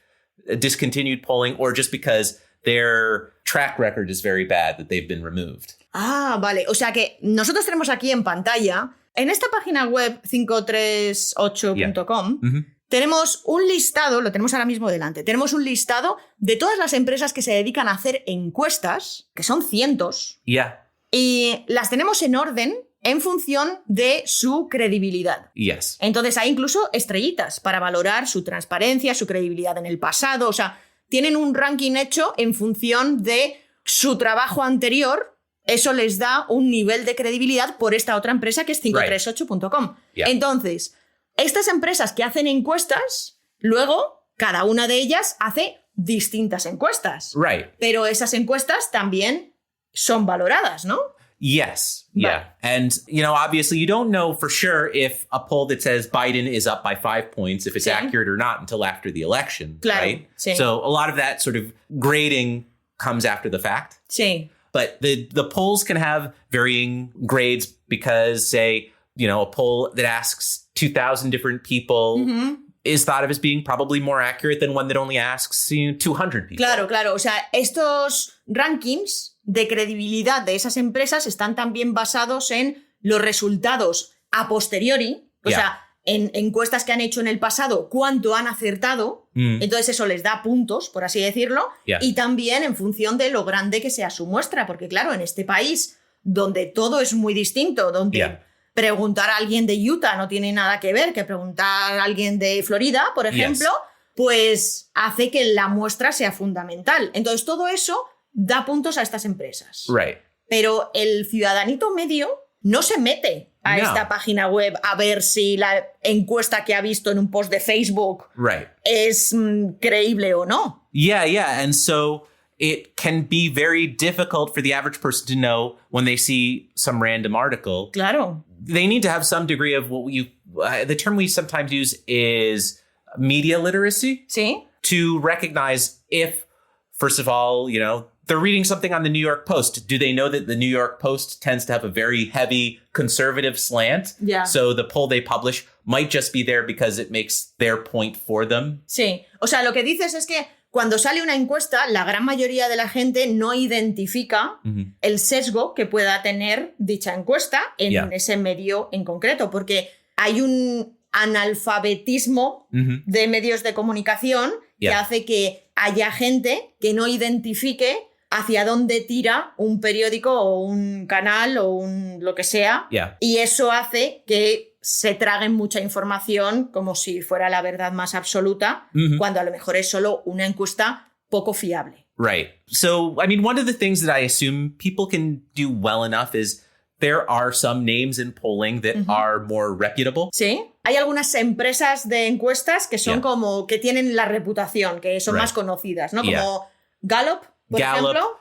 discontinued polling or just because their track record is very bad that they've been removed.
Ah, vale. O sea que nosotros tenemos aquí en pantalla, en esta página web 538.com, tenemos un listado, lo tenemos ahora mismo delante, tenemos un listado de todas las empresas que se dedican a hacer encuestas, que son cientos, y las tenemos en orden en función de su credibilidad. Entonces hay incluso estrellitas para valorar su transparencia, su credibilidad en el pasado, o sea, tienen un ranking hecho en función de su trabajo anterior. Eso les da un nivel de credibilidad por esta otra empresa que es 538.com. Entonces, estas empresas que hacen encuestas, luego cada una de ellas hace distintas encuestas. Pero esas encuestas también son valoradas, ¿no?
Yes. Yeah. And, obviously you don't know for sure if a poll that says Biden is up by 5 points, if it's accurate or not until after the election.
Claro,
right?
sí.
So a lot of that sort of grading comes after the fact.
Sí.
But the polls can have varying grades because, say, a poll that asks 2,000 different people is thought of as being probably more accurate than one that only asks 200 people.
Claro. O sea, estos rankings de credibilidad de esas empresas están también basados en los resultados a posteriori, o sea, en encuestas que han hecho en el pasado, cuánto han acertado, entonces eso les da puntos, por así decirlo, y también en función de lo grande que sea su muestra, porque claro, en este país donde todo es muy distinto, donde preguntar a alguien de Utah no tiene nada que ver que preguntar a alguien de Florida, por ejemplo, pues hace que la muestra sea fundamental. Entonces todo eso da puntos a estas empresas.
Right.
Pero el ciudadanito medio no se mete a esta página web a ver si la encuesta que ha visto en un post de Facebook es creíble o no.
Yeah. And so it can be very difficult for the average person to know when they see some random article.
Claro.
They need to have some degree of what the term we sometimes use is media literacy.
Sí.
To recognize if, first of all, they're reading something on the New York Post. Do they know that the New York Post tends to have a very heavy conservative slant?
Yeah.
So the poll they publish might just be there because it makes their point for them.
Sí. O sea, lo que dices es que cuando sale una encuesta, la gran mayoría de la gente no identifica el sesgo que pueda tener dicha encuesta en ese medio en concreto, porque hay un analfabetismo de medios de comunicación que hace que haya gente que no identifique hacia dónde tira un periódico o un canal o lo que sea, y eso hace que se traguen mucha información como si fuera la verdad más absoluta, cuando a lo mejor es solo una encuesta poco fiable.
Right. So, I mean, one of the things that I assume people can do well enough is there are some names in polling that are more reputable.
Sí. Hay algunas empresas de encuestas que son como que tienen la reputación, que son más conocidas, ¿no? Como Gallup, por ejemplo.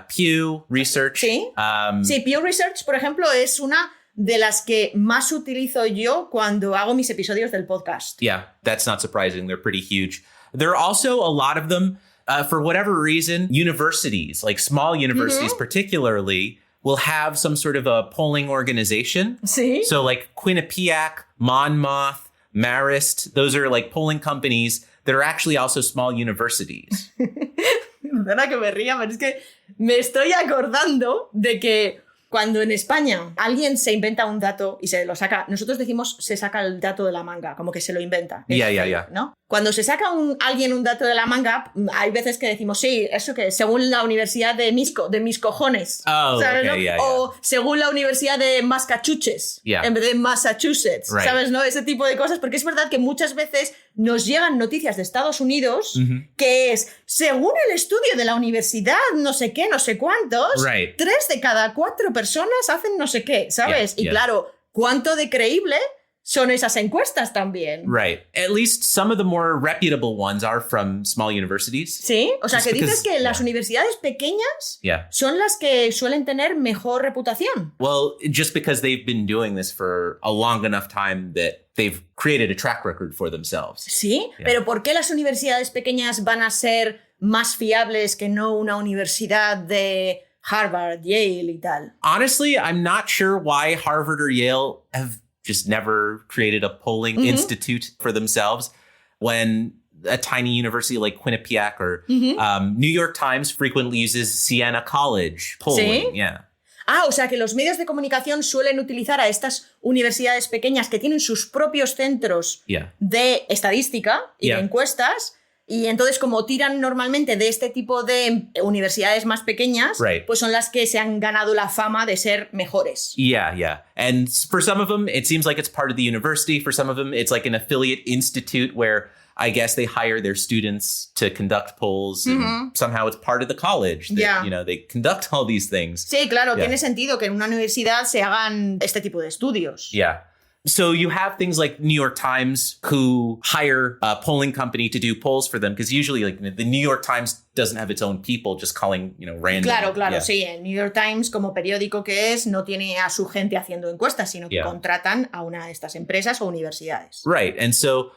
Pew Research.
Sí. Sí, Pew Research, por ejemplo, es una de las que más utilizo yo cuando hago mis episodios del podcast.
Yeah, that's not surprising. They're pretty huge. There are also a lot of them, for whatever reason, universities, like small universities particularly, will have some sort of a polling organization.
Sí.
So like Quinnipiac, Monmouth, Marist, those are like polling companies that are actually also small universities.
Perdona que me ría, pero es que me estoy acordando de que cuando en España alguien se inventa un dato y se lo saca, nosotros decimos se saca el dato de la manga, como que se lo inventa. ¿No? Cuando se saca alguien un dato de la manga, hay veces que decimos, sí, eso que según la Universidad de mis cojones.
Oh,
¿sabes,
okay,
no? O según la Universidad de Massachusetts, en vez de Massachusetts, ¿sabes? ¿No? Ese tipo de cosas, porque es verdad que muchas veces nos llegan noticias de Estados Unidos que es, según el estudio de la universidad, no sé qué, no sé cuántos, 3 de cada 4 personas hacen no sé qué, ¿sabes? Y claro, ¿cuánto de creíble son esas encuestas también?
Right. At least some of the more reputable ones are from small universities.
Sí, o sea, que dices que las universidades pequeñas son las que suelen tener mejor reputación.
Well, just because they've been doing this for a long enough time that they've created a track record for themselves.
Sí, pero ¿por qué las universidades pequeñas van a ser más fiables que no una universidad de Harvard, Yale y tal?
Honestly, I'm not sure why Harvard or Yale have just never created a polling institute for themselves when a tiny university like Quinnipiac or New York Times frequently uses Siena College polling.
¿Sí? O sea que los medios de comunicación suelen utilizar a estas universidades pequeñas que tienen sus propios centros de estadística y de encuestas. Y entonces, como tiran normalmente de este tipo de universidades más pequeñas, pues son las que se han ganado la fama de ser mejores.
Yeah. And for some of them, it seems like it's part of the university. For some of them, it's like an affiliate institute where I guess they hire their students to conduct polls. And somehow it's part of the college that, they conduct all these things.
Sí, claro, tiene sentido que en una universidad se hagan este tipo de estudios.
Yeah. So you have things like New York Times who hire a polling company to do polls for them, because usually like the New York Times doesn't have its own people just calling, random.
Claro, sí. El New York Times, como periódico que es, no tiene a su gente haciendo encuestas, sino que contratan a una de estas empresas o universidades.
Right. And so,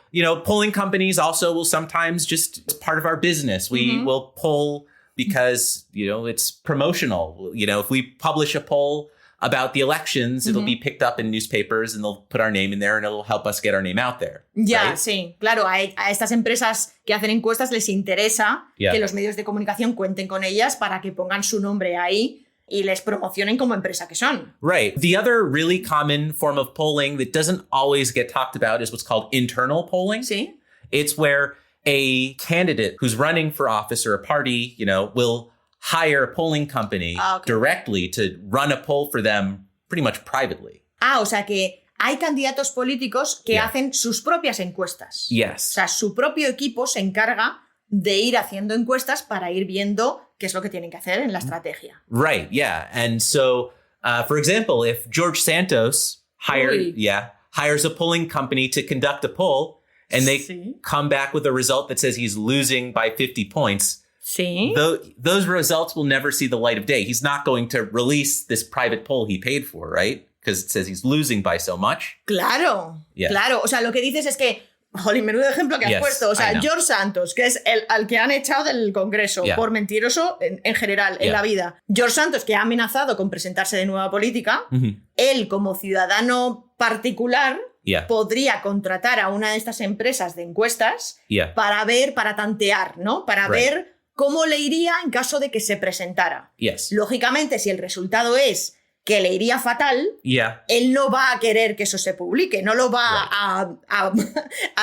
polling companies also will sometimes just, it's part of our business. We will poll because, it's promotional. If we publish a poll about the elections, it'll be picked up in newspapers and they'll put our name in there and it'll help us get our name out there.
Ya,
right?
Sí. Claro, a estas empresas que hacen encuestas les interesa que los medios de comunicación cuenten con ellas para que pongan su nombre ahí y les promocionen como empresa que son.
Right. The other really common form of polling that doesn't always get talked about is what's called internal polling.
Sí.
It's where a candidate who's running for office or a party, will hire a polling company directly to run a poll for them pretty much privately.
O sea que hay candidatos políticos que hacen sus propias encuestas.
Yes.
O sea, su propio equipo se encarga de ir haciendo encuestas para ir viendo qué es lo que tienen que hacer en la estrategia.
Right, yeah. And so, for example, if George Santos hires a polling company to conduct a poll and they come back with a result that says he's losing by 50 points,
Sí.
Those results will never see the light of day. He's not going to release this private poll he paid for, right? Because it says he's losing by so much.
Claro, claro. O sea, lo que dices es que, jolín, menudo ejemplo que has puesto. O sea, George Santos, que es al que han echado del Congreso por mentiroso en general, en la vida. George Santos, que ha amenazado con presentarse de nuevo a política, él como ciudadano particular podría contratar a una de estas empresas de encuestas para tantear, ¿no? Para ver cómo le iría en caso de que se presentara. Lógicamente, si el resultado es que le iría fatal, él no va a querer que eso se publique, no lo va a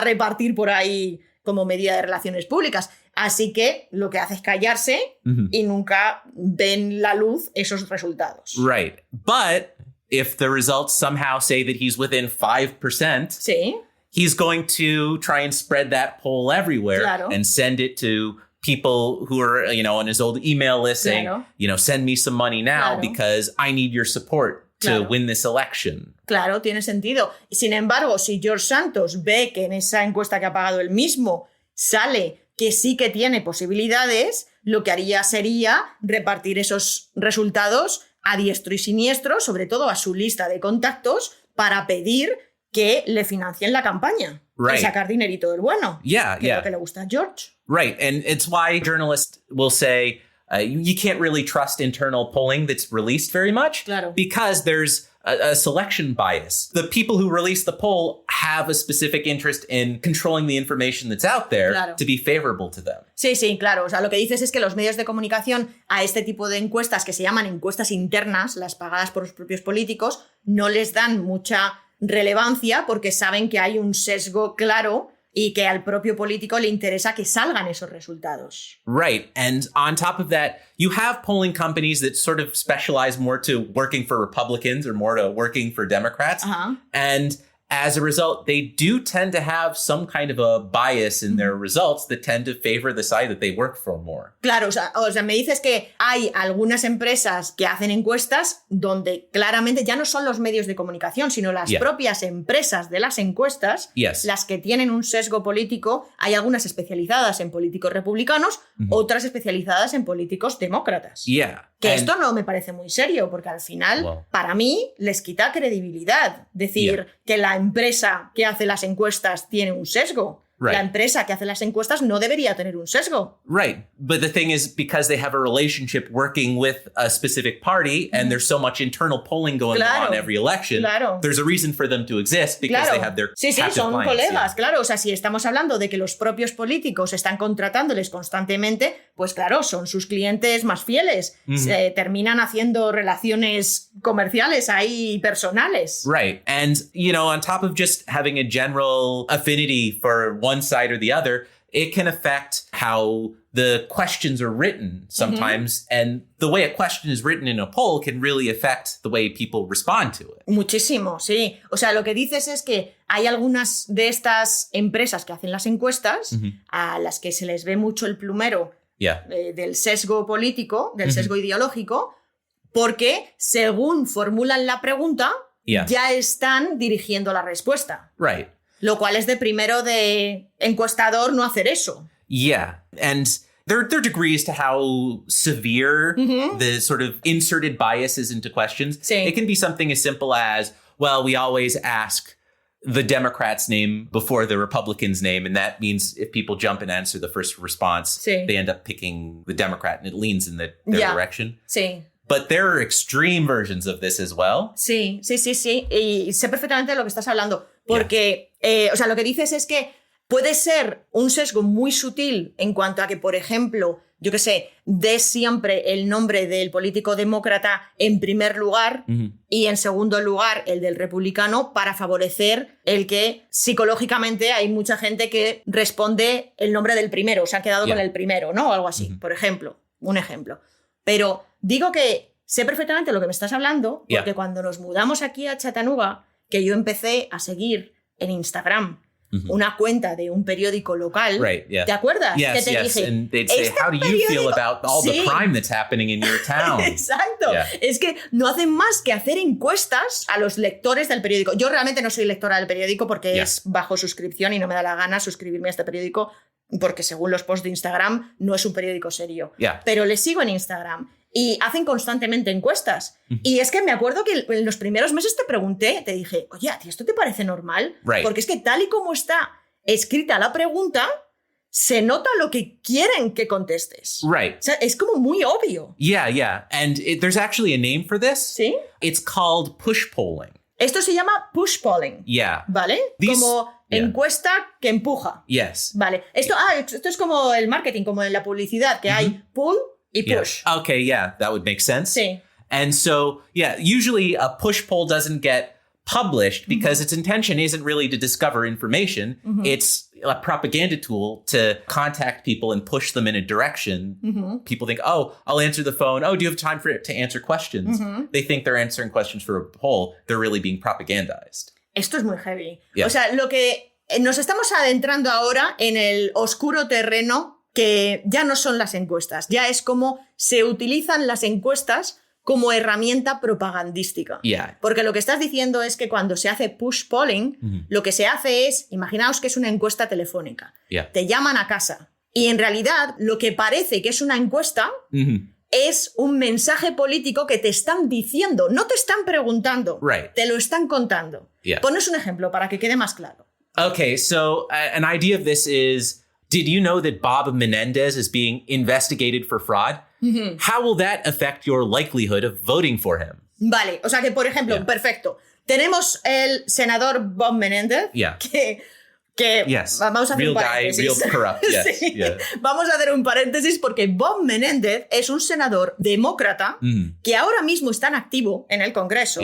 repartir por ahí como medida de relaciones públicas. Así que lo que hace es callarse y nunca ven la luz esos resultados.
Right. But if the results somehow say that he's within 5%, he's going to try and spread that poll everywhere and send it to people who are, on his old email list saying, send me some money now because I need your support to win this election.
Claro, tiene sentido. Sin embargo, si George Santos ve que en esa encuesta que ha pagado él mismo sale que sí que tiene posibilidades, lo que haría sería repartir esos resultados a diestro y siniestro, sobre todo a su lista de contactos, para pedir que le financien la campaña y sacar dinerito del bueno. Que es lo que le gusta a George.
Right, and it's why journalists will say you can't really trust internal polling that's released very much because there's a selection bias. The people who release the poll have a specific interest in controlling the information that's out there to be favorable to them.
Sí, claro. O sea, lo que dices es que los medios de comunicación a este tipo de encuestas que se llaman encuestas internas, las pagadas por los propios políticos, no les dan mucha relevancia porque saben que hay un sesgo claro y que al propio político le interesa que salgan esos resultados.
Right. And on top of that, you have polling companies that sort of specialize more to working for Republicans or more to working for Democrats. And as a result, they do tend to have some kind of a bias in their results that tend to favor the side that they work for more.
Claro, o sea, me dices que hay algunas empresas que hacen encuestas donde claramente ya no son los medios de comunicación, sino las propias empresas de las encuestas, las que tienen un sesgo político. Hay algunas especializadas en políticos republicanos, otras especializadas en políticos demócratas. Que esto no me parece muy serio, porque al final, para mí, les quita credibilidad. Decir que la empresa que hace las encuestas tiene un sesgo. La empresa que hace las encuestas no debería tener un sesgo.
Right. But the thing is, because they have a relationship working with a specific party and there's so much internal polling going on every election, there's a reason for them to exist because they have their captive
son
clients,
colegas, claro. O sea, si estamos hablando de que los propios políticos están contratándoles constantemente, pues claro, son sus clientes más fieles. Se terminan haciendo relaciones comerciales ahí personales.
Right. And, on top of just having a general affinity for one side or the other, it can affect how the questions are written sometimes. And the way a question is written in a poll can really affect the way people respond to it.
Muchísimo, sí. O sea, lo que dices es que hay algunas de estas empresas que hacen las encuestas a las que se les ve mucho el plumero del sesgo político, del sesgo ideológico, porque según formulan la pregunta, ya están dirigiendo la respuesta.
Right.
Lo cual es de primero de encuestador no hacer eso.
Yeah. And there are degrees to how severe the sort of inserted bias is into questions.
Sí.
It can be something as simple as, well, we always ask the Democrat's name before the Republican's name. And that means if people jump and answer the first response, they end up picking the Democrat and it leans in their direction.
Sí.
But there are extreme versions of this as well.
Sí. Y sé perfectamente de lo que estás hablando. Porque, o sea, lo que dices es que puede ser un sesgo muy sutil en cuanto a que, por ejemplo, yo qué sé, des siempre el nombre del político demócrata en primer lugar y en segundo lugar el del republicano para favorecer el que psicológicamente hay mucha gente que responde el nombre del primero, se ha quedado con el primero, ¿no? O algo así, por ejemplo, un ejemplo. Pero digo que sé perfectamente lo que me estás hablando porque cuando nos mudamos aquí a Chattanooga, que yo empecé a seguir en Instagram una cuenta de un periódico local. ¿Te acuerdas?
Yes,
que te dije,
and they'd say, how do you feel about all the crime that's happening in your town?
Exacto. Es que no hacen más que hacer encuestas a los lectores del periódico. Yo realmente no soy lectora del periódico porque es bajo suscripción y no me da la gana suscribirme a este periódico porque según los posts de Instagram no es un periódico serio. Pero le sigo en Instagram. Y hacen constantemente encuestas. Y es que me acuerdo que en los primeros meses te pregunté, te dije, oye, ¿a ti esto te parece normal? Porque es que tal y como está escrita la pregunta, se nota lo que quieren que contestes. O sea, es como muy obvio.
Yeah. And there's actually a name for this.
¿Sí?
It's called push polling.
Esto se llama push polling. ¿Vale? Como encuesta que empuja. Vale. Esto es como el marketing, como en la publicidad, que hay pull y push.
Okay, that would make sense.
Sí.
And so, usually a push poll doesn't get published because its intention isn't really to discover information. It's a propaganda tool to contact people and push them in a direction. People think, oh, I'll answer the phone. Oh, do you have time to answer questions? They think they're answering questions for a poll. They're really being propagandized.
Esto es muy heavy. O sea, lo que nos estamos adentrando ahora en el oscuro terreno que ya no son las encuestas, ya es como se utilizan las encuestas como herramienta propagandística. Porque lo que estás diciendo es que cuando se hace push polling, lo que se hace es, imaginaos que es una encuesta telefónica. Te llaman a casa y en realidad lo que parece que es una encuesta es un mensaje político que te están diciendo, no te están preguntando, te lo están contando. Pones un ejemplo para que quede más claro.
Okay, so an idea of this is, did you know that Bob Menendez is being investigated for fraud? How will that affect your likelihood of voting for him?
Vale, o sea que, por ejemplo, perfecto. Tenemos el senador Bob Menendez, que vamos a hacer un paréntesis.
Real guy, real corrupt,
Vamos a hacer un paréntesis porque Bob Menendez es un senador demócrata que ahora mismo está en activo en el Congreso.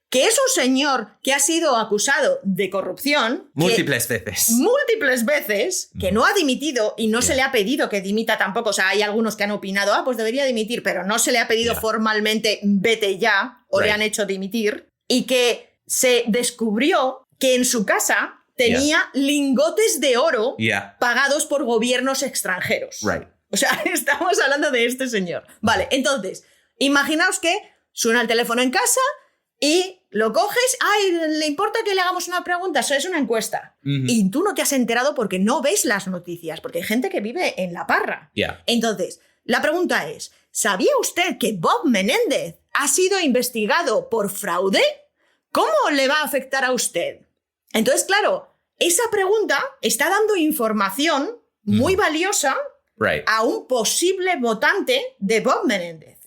Que es un señor que ha sido acusado de corrupción.
Múltiples veces.
Que no ha dimitido y no se le ha pedido que dimita tampoco. O sea, hay algunos que han opinado, pues debería dimitir, pero no se le ha pedido formalmente, vete ya, o le han hecho dimitir. Y que se descubrió que en su casa tenía lingotes de oro pagados por gobiernos extranjeros. O sea, estamos hablando de este señor. Vale, entonces, imaginaos que suena el teléfono en casa y lo coges, ¿le importa que le hagamos una pregunta? Eso es una encuesta. Y tú no te has enterado porque no ves las noticias, porque hay gente que vive en la parra. Entonces, la pregunta es, ¿sabía usted que Bob Menéndez ha sido investigado por fraude? ¿Cómo le va a afectar a usted? Entonces, claro, esa pregunta está dando información muy valiosa a un posible votante de Bob Menéndez.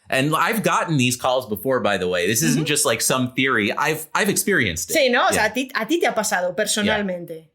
And I've gotten these calls before, by the way. This isn't just like some theory. I've experienced it.
Sí, ¿no? O sea, a ti te ha pasado personalmente.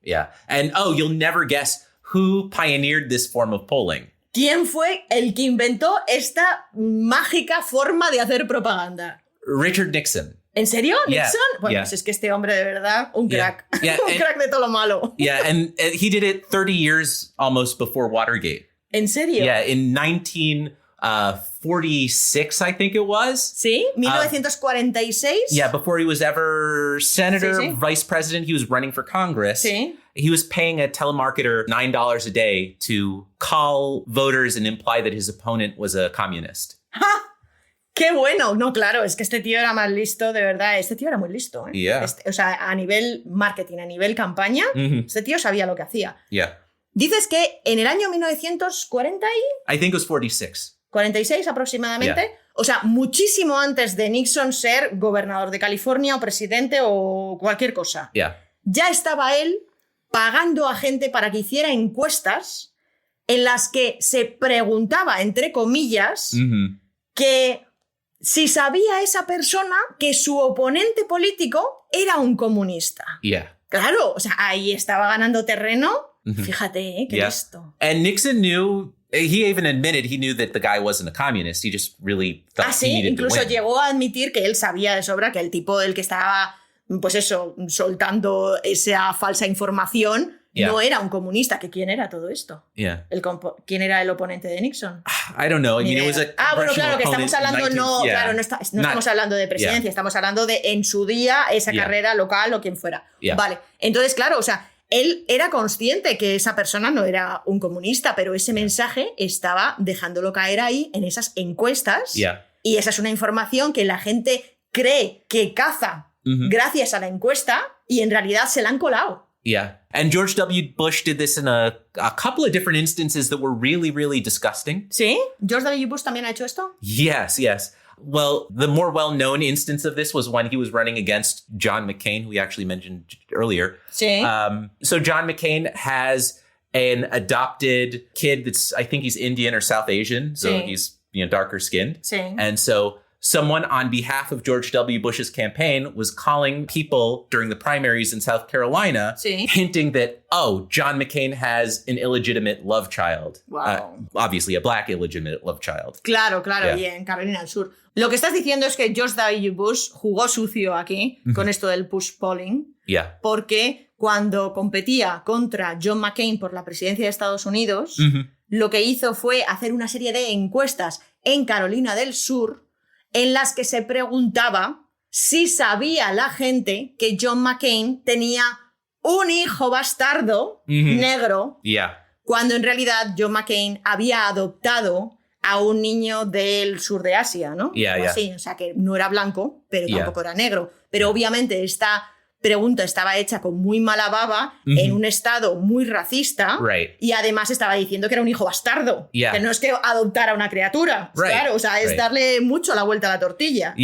And you'll never guess who pioneered this form of polling.
¿Quién fue el que inventó esta mágica forma de hacer propaganda?
Richard Nixon.
¿En serio? ¿Nixon? Bueno, pues es que este hombre de verdad, un crack. Un crack de todo lo malo.
And he did it 30 years almost before Watergate.
¿En serio?
In 1946, I think it was.
Sí, 1946.
Before he was ever senator, vice president, he was running for Congress. He was paying a telemarketer $9 a day to call voters and imply that his opponent was a communist.
¡Qué bueno! No, claro, es que este tío era más listo, de verdad. Este tío era muy listo, ¿eh?
Yeah.
O sea, a nivel marketing, a nivel campaña, este tío sabía lo que hacía.
Yeah.
Dices que en el año 1940
I think it was 46.
46 aproximadamente,
Yeah.
o sea, muchísimo antes de Nixon ser gobernador de California o presidente o cualquier cosa.
Yeah.
Ya estaba él pagando a gente para que hiciera encuestas en las que se preguntaba, entre comillas, que si sabía esa persona que su oponente político era un comunista.
Yeah.
Claro, o sea, ahí estaba ganando terreno. Fíjate, qué listo.
And Nixon knew, he even admitted he knew that the guy wasn't a communist. He just really felt he
sí,
needed
incluso
to win.
llegó a admitir que él sabía de sobra que el tipo del que estaba, pues eso, soltando esa falsa información no era un comunista. ¿Que quién era todo esto?
Yeah.
¿Quién era el oponente de Nixon?
I don't know. I mean, it was a
bueno, claro, que estamos hablando, no
no
estamos hablando de presidencia, estamos hablando de en su día esa carrera local o quien fuera. Vale, entonces, claro, o sea, él era consciente que esa persona no era un comunista, pero ese mensaje estaba dejándolo caer ahí en esas encuestas. Y esa es una información que la gente cree que caza gracias a la encuesta y en realidad se la han colado.
Yeah. And George W. Bush did this in a couple of different instances that were really, really disgusting.
¿Sí? ¿George W. Bush también ha hecho esto?
Yes, yes. Well, the more well-known instance of this was when he was running against John McCain, who we actually mentioned earlier.
Sí.
So John McCain has an adopted kid that's, I think he's Indian or South Asian, so he's darker skinned.
Sí.
And so someone on behalf of George W. Bush's campaign was calling people during the primaries in South Carolina, hinting that, oh, John McCain has an illegitimate love child.
Wow.
Obviously a black illegitimate love child.
Claro, y en Carolina del Sur. Lo que estás diciendo es que George W. Bush jugó sucio aquí con esto del push polling, porque cuando competía contra John McCain por la presidencia de Estados Unidos, lo que hizo fue hacer una serie de encuestas en Carolina del Sur en las que se preguntaba si sabía la gente que John McCain tenía un hijo bastardo negro, cuando en realidad John McCain había adoptado a un niño del sur de Asia, ¿no? Así, o sea, que no era blanco, pero tampoco era negro. Pero obviamente esta pregunta estaba hecha con muy mala baba, en un estado muy racista, y además estaba diciendo que era un hijo bastardo, que no es que adoptara una criatura, claro, o sea, es darle mucho la vuelta a la tortilla.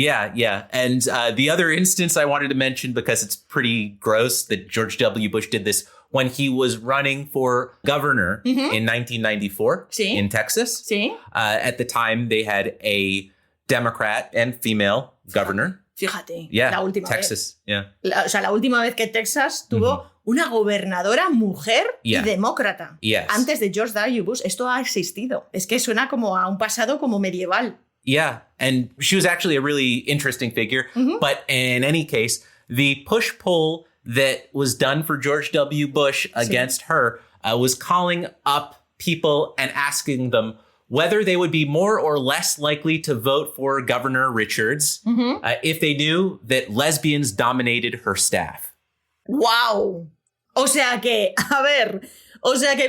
And the other instance I wanted to mention, because it's pretty gross that George W. Bush did this when he was running for governor in 1994 in Texas. At the time, they had a Democrat and female governor.
Fíjate, la última
Texas,
vez. O sea, la última vez que Texas tuvo una gobernadora mujer y demócrata. Antes de George W. Bush, esto ha existido. Es que suena como a un pasado como medieval.
Yeah, and she was actually a really interesting figure. But in any case, the push-pull that was done for George W. Bush against her was calling up people and asking them whether they would be more or less likely to vote for Governor Richards if they knew that lesbians dominated her staff.
¡Wow! O sea que, a ver,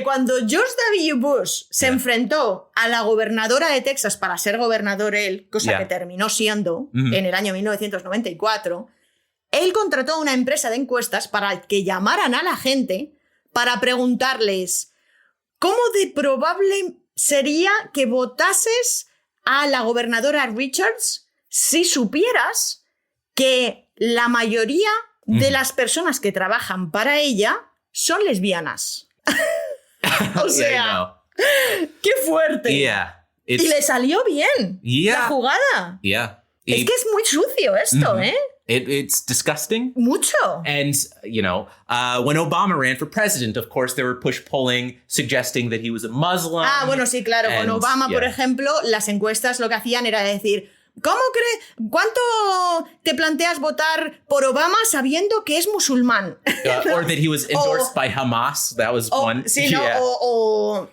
cuando George W. Bush se enfrentó a la gobernadora de Texas para ser gobernador él, cosa que terminó siendo en el año 1994, él contrató una empresa de encuestas para que llamaran a la gente para preguntarles ¿cómo de probable sería que votases a la gobernadora Richards si supieras que la mayoría de las personas que trabajan para ella son lesbianas? O sea, ¡qué fuerte! Y le salió bien la jugada. Es que es muy sucio esto, ¿eh?
It's disgusting.
Mucho.
And, when Obama ran for president, of course, there were push polling suggesting that he was a Muslim.
Bueno, sí, claro. Con Obama, por ejemplo, las encuestas lo que hacían era decir, ¿cuánto te planteas votar por Obama sabiendo que es musulmán?
Or that he was endorsed by Hamas. That was one.
Sí, ¿no? O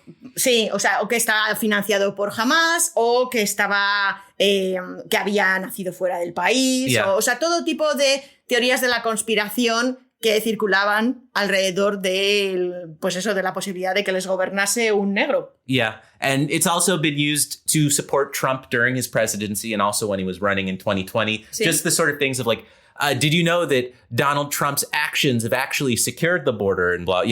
que estaba financiado por Hamas, o que estaba que había nacido fuera del país, o sea, todo tipo de teorías de la conspiración que circulaban alrededor de, pues eso, de la posibilidad de que les gobernase un negro.
Yeah, and it's also been used to support Trump during his presidency and also when he was running in 2020. Sí. Just the sort of things of like, did you know that Donald Trump's actions have actually secured the border and blah,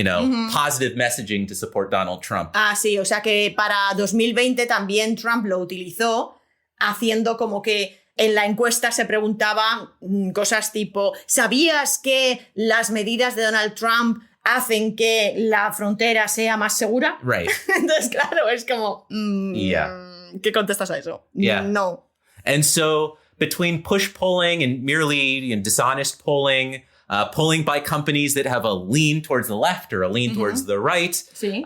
positive messaging to support Donald Trump?
Ah, sí, o sea que para 2020 también Trump lo utilizó haciendo como que en la encuesta se preguntaba cosas tipo, ¿sabías que las medidas de Donald Trump hacen que la frontera sea más segura?
Right.
Entonces, claro, es como, ¿qué contestas a eso?
Yeah.
No.
And so between push polling and merely dishonest polling, polling by companies that have a lean towards the left or a lean towards the right,
sí.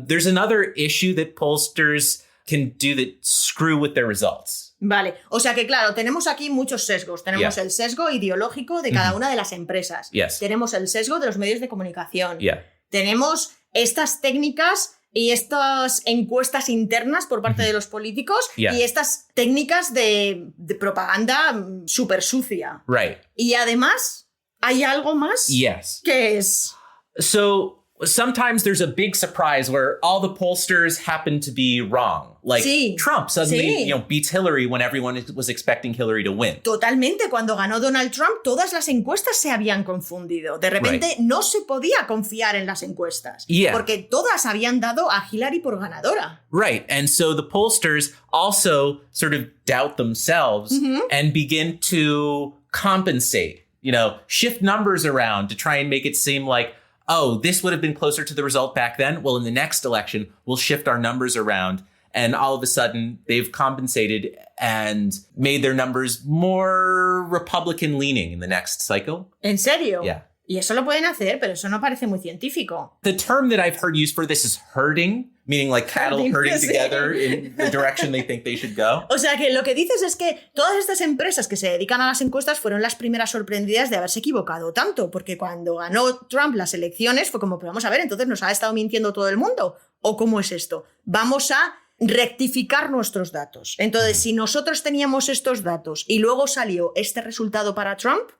There's another issue that pollsters can do that screw with their results.
Vale, o sea que claro, tenemos aquí muchos sesgos. Tenemos el sesgo ideológico de cada una de las empresas.
Yes.
Tenemos el sesgo de los medios de comunicación.
Yeah.
Tenemos estas técnicas y estas encuestas internas por parte de los políticos y estas técnicas de propaganda súper sucia.
Right.
Y además, ¿hay algo más?
Yes.
¿Qué es?
So sometimes there's a big surprise where all the pollsters happen to be wrong. Like Trump suddenly, beats Hillary when everyone was expecting Hillary to win.
Totalmente. Cuando ganó Donald Trump, todas las encuestas se habían confundido. De repente no se podía confiar en las encuestas. Porque todas habían dado a Hillary por ganadora.
Right. And so the pollsters also sort of doubt themselves and begin to compensate, shift numbers around to try and make it seem like, oh, this would have been closer to the result back then. Well, in the next election, we'll shift our numbers around. And all of a sudden, they've compensated and made their numbers more Republican-leaning in the next cycle.
¿En serio?
Yeah.
Y eso lo pueden hacer, pero eso no parece muy científico.
The term that I've heard used for this is herding, meaning like cattle herding together in the direction they think they should go.
O sea que lo que dices es que todas estas empresas que se dedican a las encuestas fueron las primeras sorprendidas de haberse equivocado tanto, porque cuando ganó Trump las elecciones fue como, pues vamos a ver, entonces nos ha estado mintiendo todo el mundo. ¿O cómo es esto? Vamos a rectificar nuestros datos. Entonces, si nosotros teníamos estos datos y luego salió este resultado para Trump,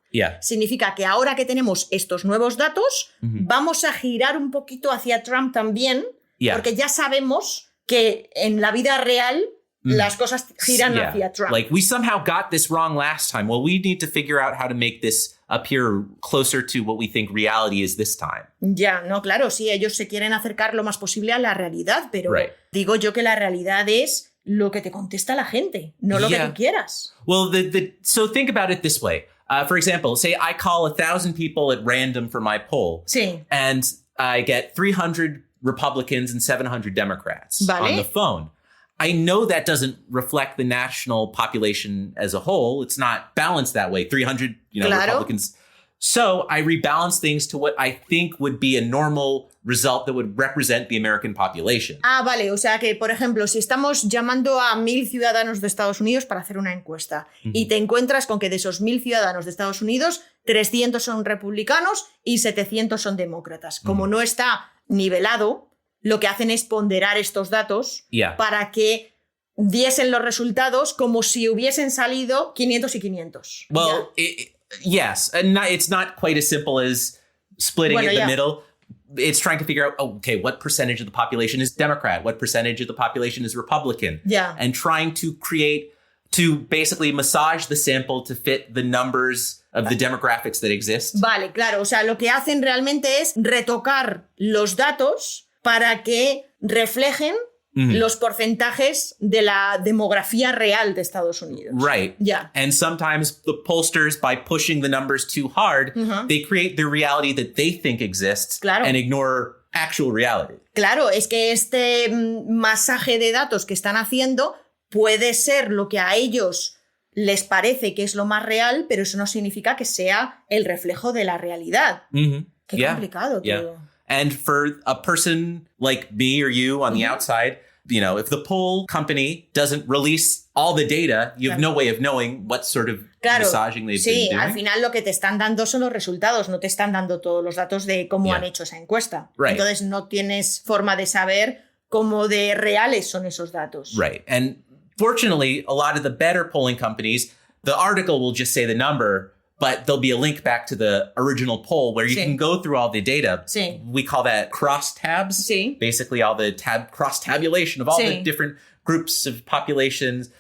significa que ahora que tenemos estos nuevos datos, vamos a girar un poquito hacia Trump también, porque ya sabemos que en la vida real las cosas giran hacia Trump.
Like, we somehow got this wrong last time. Well, we need to figure out how to make this appear closer to what we think reality is this time.
Ya, no, claro, sí, ellos se quieren acercar lo más posible a la realidad, pero digo yo que la realidad es lo que te contesta la gente, no lo que tú quieras.
Well, so think about it this way. For example, say I call 1,000 people at random for my poll.
Sí.
And I get 300 Republicans and 700 Democrats on the phone. I know that doesn't reflect the national population as a whole. It's not balanced that way. 300, Republicans. So I rebalance things to what I think would be a normal result that would represent the American population.
Ah, vale. O sea que, por ejemplo, si estamos llamando a 1.000 ciudadanos de Estados Unidos para hacer una encuesta y te encuentras con que de esos 1.000 ciudadanos de Estados Unidos, 300 son republicanos y 700 son demócratas. Como no está nivelado, lo que hacen es ponderar estos datos para que diesen los resultados como si hubiesen salido 500 y 500.
Well, yes. And it's not quite as simple as splitting in the middle. It's trying to figure out, what percentage of the population is Democrat? What percentage of the population is Republican?
Yeah.
And trying to basically massage the sample to fit the numbers of the demographics that exist.
Vale, claro. O sea, lo que hacen realmente es retocar los datos para que reflejen los porcentajes de la demografía real de Estados Unidos.
Right.
Yeah.
And sometimes the pollsters, by pushing the numbers too hard, they create the reality that they think exists and ignore actual reality.
Claro, es que este masaje de datos que están haciendo puede ser lo que a ellos les parece que es lo más real, pero eso no significa que sea el reflejo de la realidad. Qué complicado todo.
And for a person like me or you on the outside, if the poll company doesn't release all the data, you have no way of knowing what sort of massaging they've been doing. Sí,
al final lo que te están dando son los resultados, no te están dando todos los datos de cómo han hecho esa encuesta. Entonces no tienes forma de saber cómo de reales son esos datos.
Right. And fortunately, a lot of the better polling companies, the article will just say the number, but there'll be a link back to the original poll where you can go through all the data.
Sí.
We call that cross-tabs.
Sí.
Basically, all the cross-tabulation of all the different groups of populations,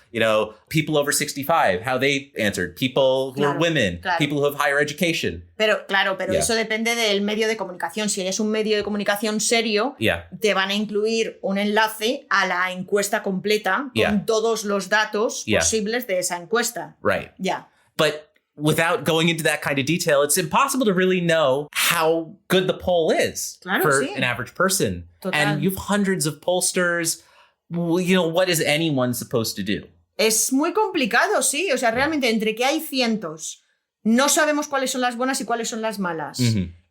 people over 65, how they answered, people who are women, people who have higher education.
Pero eso depende del medio de comunicación. Si es un medio de comunicación serio, te van a incluir un enlace a la encuesta completa con todos los datos posibles de esa encuesta.
Right.
Yeah.
But without going into that kind of detail, it's impossible to really know how good the poll is for an average person.
Total.
And you have hundreds of pollsters. What is anyone supposed to do?
Es muy complicado, sí. O sea, realmente entre que hay cientos, no sabemos cuáles son las buenas y cuáles son las malas,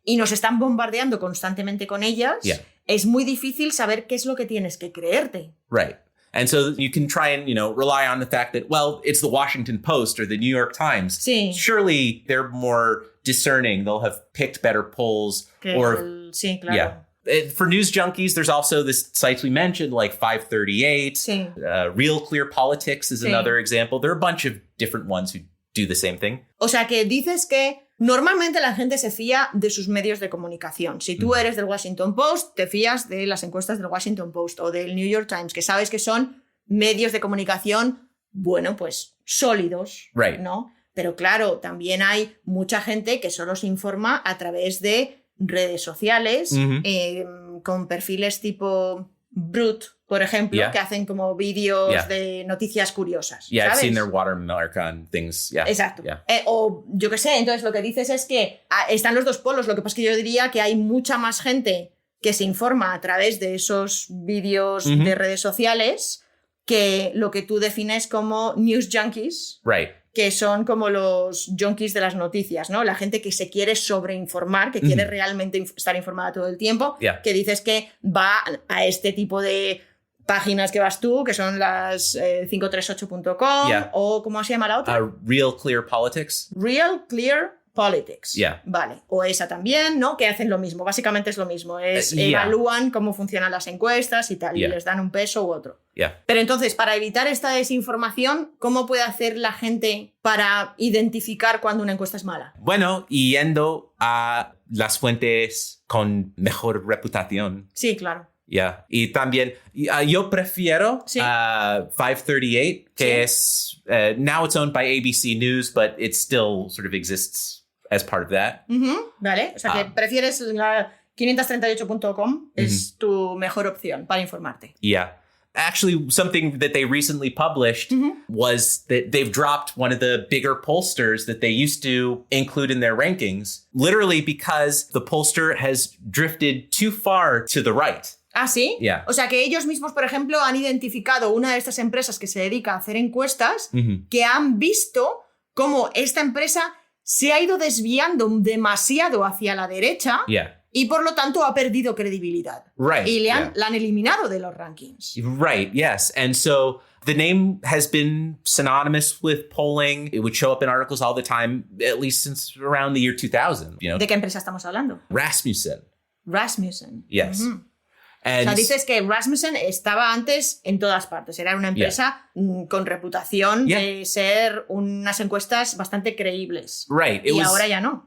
y nos están bombardeando constantemente con ellas, es muy difícil saber qué es lo que tienes que creerte.
Right. And so you can try and, rely on the fact that, well, it's the Washington Post or the New York Times.
Sí.
Surely they're more discerning. They'll have picked better polls.
Sí, claro.
Yeah. For news junkies, there's also this sites we mentioned, like 538.
Sí.
Real Clear Politics is another example. There are a bunch of different ones who do the same thing.
O sea, que dices que normalmente la gente se fía de sus medios de comunicación. Si tú eres del Washington Post, te fías de las encuestas del Washington Post o del New York Times, que sabes que son medios de comunicación, pues sólidos, ¿no? Pero claro, también hay mucha gente que solo se informa a través de redes sociales, con perfiles tipo Brut, por ejemplo, que hacen como vídeos de noticias curiosas.
Yeah,
¿sabes?
I've seen their watermark on things. Yeah.
Exacto.
Yeah.
O yo qué sé, entonces lo que dices es que están los dos polos. Lo que pasa es que yo diría que hay mucha más gente que se informa a través de esos vídeos de redes sociales que lo que tú defines como news junkies.
Right.
Que son como los junkies de las noticias, ¿no? La gente que se quiere sobreinformar, que quiere realmente estar informada todo el tiempo, que dices que va a este tipo de páginas que vas tú, que son las 538.com o ¿cómo se llama la otra?
Real Clear Politics.
Real Clear Politics. Vale. O esa también, ¿no? Que hacen lo mismo. Básicamente es lo mismo. Evalúan cómo funcionan las encuestas y tal, y les dan un peso u otro. Pero entonces, para evitar esta desinformación, ¿cómo puede hacer la gente para identificar cuando una encuesta es mala?
Bueno, yendo a las fuentes con mejor reputación.
Sí, claro.
Y también, yo prefiero 538, que es, now it's owned by ABC News, but it still sort of exists as part of that.
Vale, o sea que prefieres la 538.com, es tu mejor opción para informarte.
Actually, something that they recently published was that they've dropped one of the bigger pollsters that they used to include in their rankings, literally because the pollster has drifted too far to the right.
¿Ah, sí? O sea, que ellos mismos, por ejemplo, han identificado una de estas empresas que se dedica a hacer encuestas, que han visto cómo esta empresa se ha ido desviando demasiado hacia la derecha y por lo tanto ha perdido credibilidad. Y la han eliminado de los rankings.
Right, yes. And so the name has been synonymous with polling. It would show up in articles all the time, at least since around the year 2000.
¿De qué empresa estamos hablando?
Rasmussen.
Yes. O sea, dices que Rasmussen estaba antes en todas partes. Era una empresa con reputación de ser unas encuestas bastante creíbles. Y ahora ya no.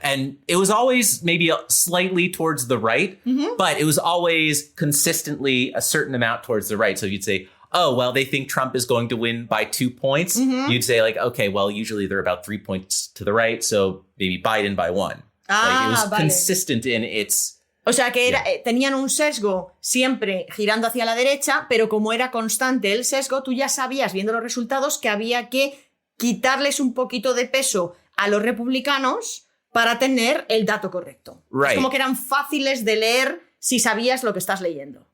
And it was always maybe slightly towards the right, but it was always consistently a certain amount towards the right. So you'd say, oh, well, they think Trump is going to win by 2 points. You'd say like, okay, well, usually they're about 3 points to the right, so maybe Biden by 1. It was consistent in its...
O sea que tenían un sesgo siempre girando hacia la derecha, pero como era constante el sesgo, tú ya sabías, viendo los resultados, que había que quitarles un poquito de peso a los republicanos para tener el dato correcto. Es como que eran fáciles de leer si sabías lo que estás leyendo.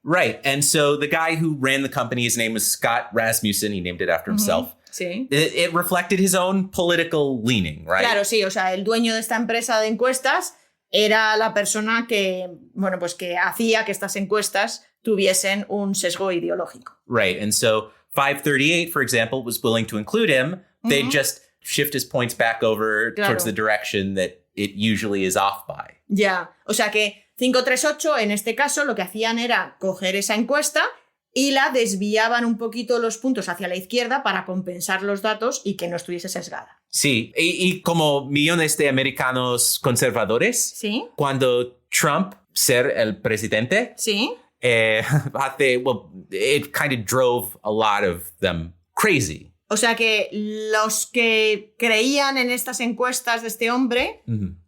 And so the guy who ran the company, his name was Scott Rasmussen. He named it after himself.
Sí.
It reflected his own political leaning, right?
Claro, sí. O sea, el dueño de esta empresa de encuestas era la persona que, bueno, pues que hacía que estas encuestas tuviesen un sesgo ideológico.
And so 538, for example, was willing to include him. They'd just shift his points back over towards the direction that it usually is off by.
O sea que 538, en este caso, lo que hacían era coger esa encuesta y la desviaban un poquito los puntos hacia la izquierda para compensar los datos y que no estuviese sesgada.
Sí, y como millones de americanos conservadores,
¿Sí?
cuando Trump ser el presidente,
¿Sí?
it kind of drove a lot of them crazy.
O sea que los que creían en estas encuestas de este hombre,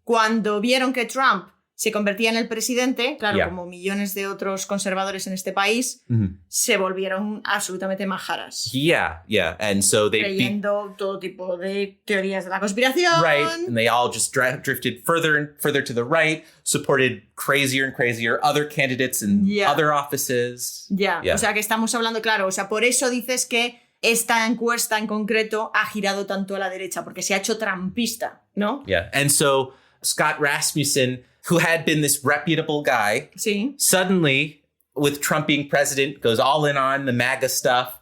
cuando vieron que Trump se convertía en el presidente, claro, como millones de otros conservadores en este país, se volvieron absolutamente majaras.
Yeah. And so they
creyendo todo tipo de teorías de la conspiración.
Right. And they all just drifted further and further to the right, supported crazier and crazier other candidates in other offices.
O sea que estamos hablando, claro, o sea, por eso dices que esta encuesta en concreto ha girado tanto a la derecha, porque se ha hecho trampista, ¿no?
Yeah. And so Scott Rasmussen, who had been this reputable guy, suddenly, with Trump being president, goes all in on the MAGA stuff.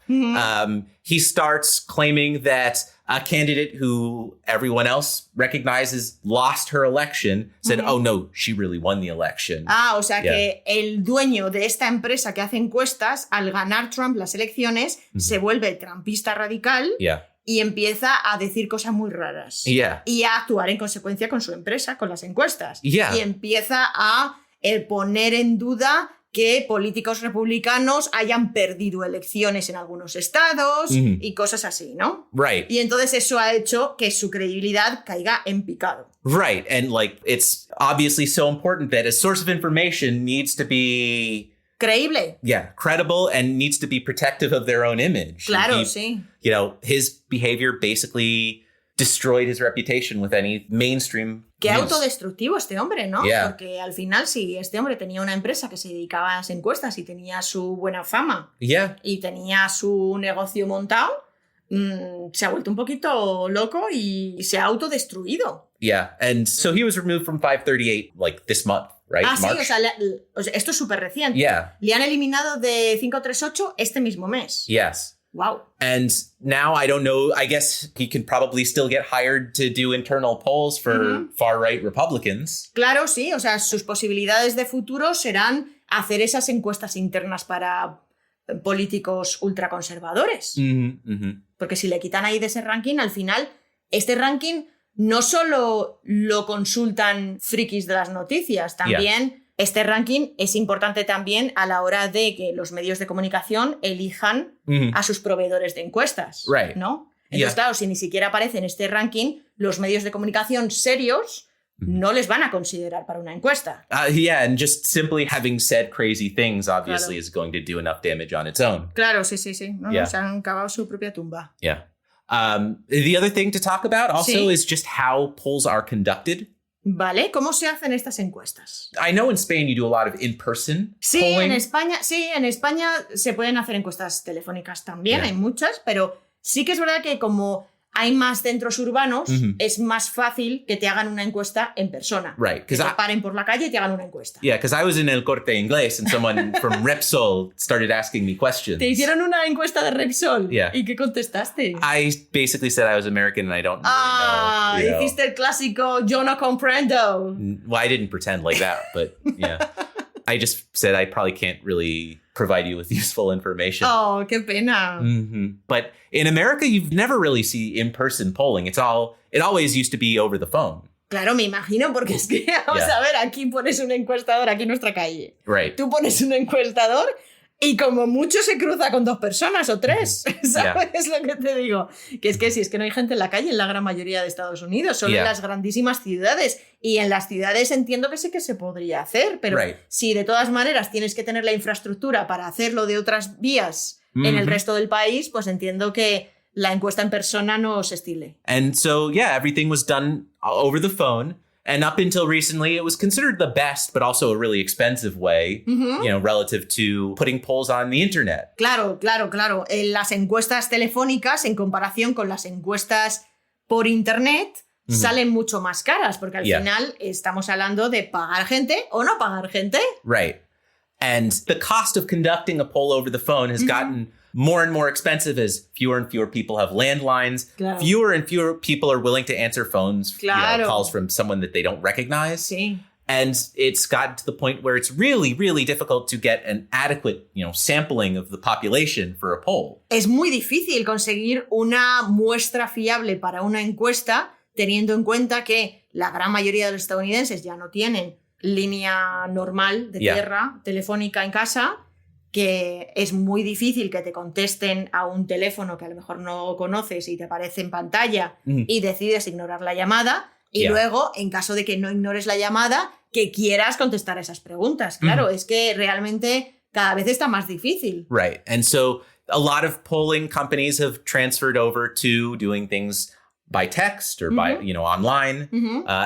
He starts claiming that a candidate who everyone else recognizes lost her election said, oh no, she really won the election.
O sea que el dueño de esta empresa que hace encuestas, al ganar Trump las elecciones, se vuelve trampista radical. Y empieza a decir cosas muy raras. Y a actuar en consecuencia con su empresa, con las encuestas. Y empieza a poner en duda que políticos republicanos hayan perdido elecciones en algunos estados y cosas así, ¿no?
Right.
Y entonces eso ha hecho que su credibilidad caiga en picado.
Right. And it's obviously so important that a source of information needs to be
creíble.
Yeah, credible and needs to be protective of their own image.
Claro, sí.
You know, his behavior basically destroyed his reputation with any mainstream
Qué
news.
Autodestructivo este hombre, ¿no? Porque al final, si este hombre tenía una empresa que se dedicaba a las encuestas y tenía su buena fama y tenía su negocio montado, se ha vuelto un poquito loco y se ha autodestruido.
Yeah, and so he was removed from 538 like this month. Right?
Sí, o sea, esto es súper reciente. Le han eliminado de 538 este mismo mes.
Yes.
Wow.
And now I don't know, I guess he can probably still get hired to do internal polls for far-right Republicans.
Claro, sí, o sea, sus posibilidades de futuro serán hacer esas encuestas internas para políticos ultraconservadores. Porque si le quitan ahí de ese ranking, al final, este ranking no solo lo consultan frikis de las noticias, también este ranking es importante también a la hora de que los medios de comunicación elijan a sus proveedores de encuestas, ¿no? Entonces, claro, si ni siquiera aparece en este ranking, los medios de comunicación serios no les van a considerar para una encuesta.
And just simply having said crazy things obviously is going to do enough damage on its own.
Claro, sí. No, se han cavado su propia tumba.
The other thing to talk about also is just how polls are conducted.
Vale, ¿cómo se hacen estas encuestas?
I know in Spain you do a lot of in-person
En
polling.
España se pueden hacer encuestas telefónicas también, hay muchas, pero sí que es verdad que como hay más centros urbanos, es más fácil que te hagan una encuesta en persona.
Right.
Que te paren por la calle y te hagan una encuesta.
Yeah, because I was in El Corte Inglés and someone from Repsol started asking me questions.
¿Te hicieron una encuesta de Repsol?
Yeah.
¿Y qué contestaste?
I basically said I was American and I don't really know.
Hiciste el clásico yo no comprendo.
Well, I didn't pretend like that, but yeah. I just said I probably can't really provide you with useful information.
Oh, qué pena.
But in America, you've never really see in-person polling. It always used to be over the phone.
Claro, me imagino, porque es que, vamos a ver, aquí pones un encuestador, aquí en nuestra calle.
Right.
Tú pones un encuestador y como mucho se cruza con 2 personas o 3, ¿sabes? Es lo que te digo. Que es que si es que no hay gente en la calle en la gran mayoría de Estados Unidos, solo en las grandísimas ciudades. Y en las ciudades entiendo que sí que se podría hacer, pero si de todas maneras tienes que tener la infraestructura para hacerlo de otras vías en el resto del país, pues entiendo que la encuesta en persona no se estile.
And so, everything was done over the phone. And up until recently, it was considered the best, but also a really expensive way, relative to putting polls on the internet.
Claro. Las encuestas telefónicas, en comparación con las encuestas por internet, salen mucho más caras, porque al final estamos hablando de pagar gente o no pagar gente.
Right. And the cost of conducting a poll over the phone has gotten more and more expensive as fewer and fewer people have landlines. Fewer and fewer people are willing to answer phones, calls from someone that they don't recognize.
Sí.
And it's gotten to the point where it's really, really difficult to get an adequate, sampling of the population for a poll.
Es muy difícil conseguir una muestra fiable para una encuesta, teniendo en cuenta que la gran mayoría de los estadounidenses ya no tienen línea normal de tierra telefónica en casa, que es muy difícil que te contesten a un teléfono que a lo mejor no conoces y te aparece en pantalla y decides ignorar la llamada. Y luego, en caso de que no ignores la llamada, que quieras contestar esas preguntas. Claro, es que realmente cada vez está más difícil.
Right. And so a lot of polling companies have transferred over to doing things by text or by, online,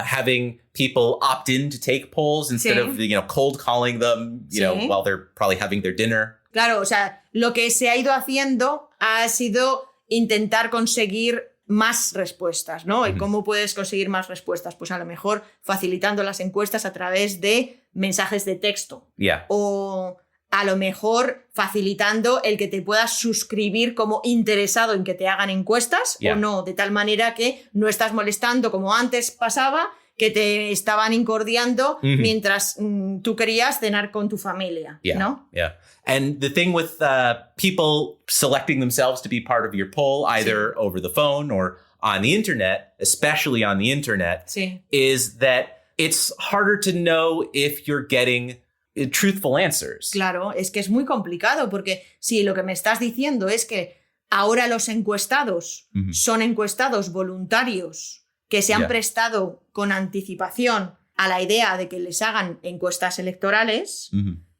having people opt in to take polls instead of, cold calling them, while they're probably having their dinner.
Claro, o sea, lo que se ha ido haciendo ha sido intentar conseguir más respuestas, ¿no? ¿Y cómo puedes conseguir más respuestas? Pues a lo mejor facilitando las encuestas a través de mensajes de texto. O a lo mejor facilitando el que te puedas suscribir como interesado en que te hagan encuestas o no, de tal manera que no estás molestando como antes pasaba, que te estaban incordiando mientras tú querías cenar con tu familia, ¿no?
And the thing with people selecting themselves to be part of your poll, either over the phone or on the internet, especially on the internet, is that it's harder to know if you're getting truthful answers.
Claro, es que es muy complicado porque si lo que me estás diciendo es que ahora los encuestados son encuestados voluntarios que se han prestado con anticipación a la idea de que les hagan encuestas electorales,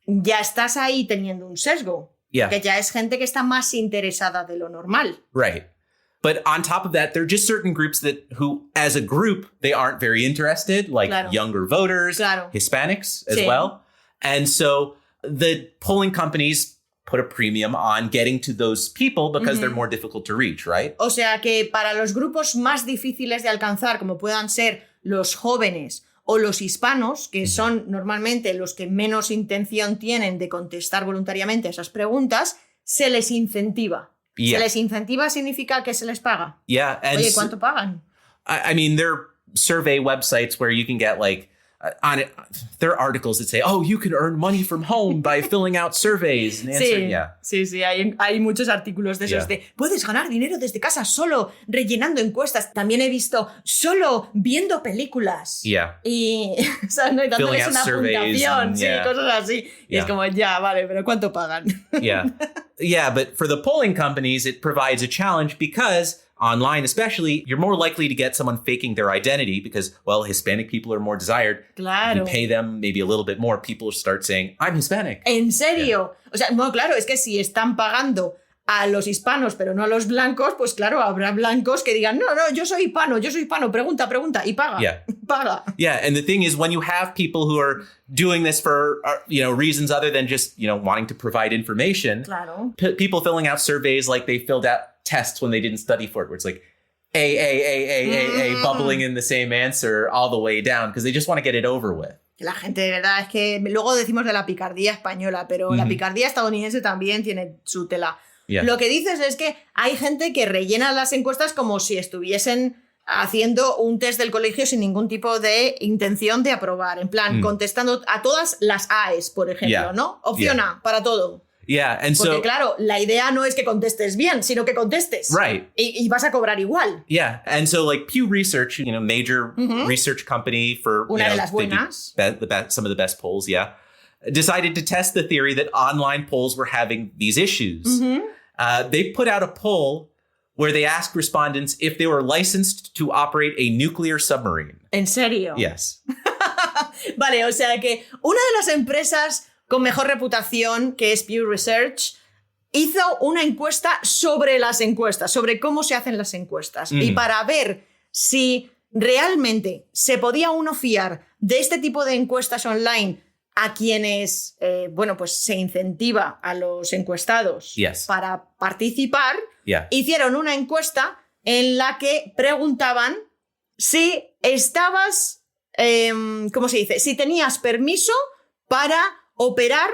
ya estás ahí teniendo un sesgo, que ya es gente que está más interesada de lo normal.
Right. But on top of that, there are just certain groups who, as a group, they aren't very interested, like younger voters, Hispanics as well. And so the polling companies put a premium on getting to those people because they're more difficult to reach, right?
O sea que para los grupos más difíciles de alcanzar, como puedan ser los jóvenes o los hispanos, que son normalmente los que menos intención tienen de contestar voluntariamente a esas preguntas, se les incentiva. Se les incentiva significa que se les paga. Oye, ¿cuánto pagan?
I mean, there are survey websites where you can get on it, there are articles that say, oh, you can earn money from home by filling out surveys. And
Sí, hay muchos artículos de esos de puedes ganar dinero desde casa solo rellenando encuestas. También he visto solo viendo películas. Y o sea, no, y dándoles una puntuación, cosas así. Y es como, vale, pero ¿cuánto pagan?
But for the polling companies, it provides a challenge because online especially, you're more likely to get someone faking their identity because, well, Hispanic people are more desired.
Claro.
You pay them maybe a little bit more, people start saying, I'm Hispanic.
¿En serio? O sea, no, claro, es que si están pagando a los hispanos pero no a los blancos, pues claro, habrá blancos que digan, no, yo soy hispano, pregunta, y paga. Paga.
And the thing is, when you have people who are doing this for, reasons other than just, wanting to provide information, people filling out surveys like they filled out tests when they didn't study for it, where it's like A, bubbling in the same answer all the way down because they just want to get it over with.
La gente, de verdad, es que luego decimos de la picardía española, pero la picardía estadounidense también tiene su tela. Lo que dices es que hay gente que rellena las encuestas como si estuviesen haciendo un test del colegio sin ningún tipo de intención de aprobar, en plan, contestando a todas las AES, por ejemplo, ¿no? Opción A, para todo. Porque claro, la idea no es que contestes bien, sino que contestes.
Right.
Y vas a cobrar igual.
And so like Pew Research, major research company for
una de las buenas.
Some of the best polls, decided to test the theory that online polls were having these issues. They put out a poll where they asked respondents if they were licensed to operate a nuclear submarine.
¿En serio?
Yes.
Vale, o sea que una de las empresas con mejor reputación, que es Pew Research, hizo una encuesta sobre las encuestas, sobre cómo se hacen las encuestas. Y para ver si realmente se podía uno fiar de este tipo de encuestas online a quienes, pues se incentiva a los encuestados para participar, hicieron una encuesta en la que preguntaban si estabas, ¿cómo se dice? Si tenías permiso para operar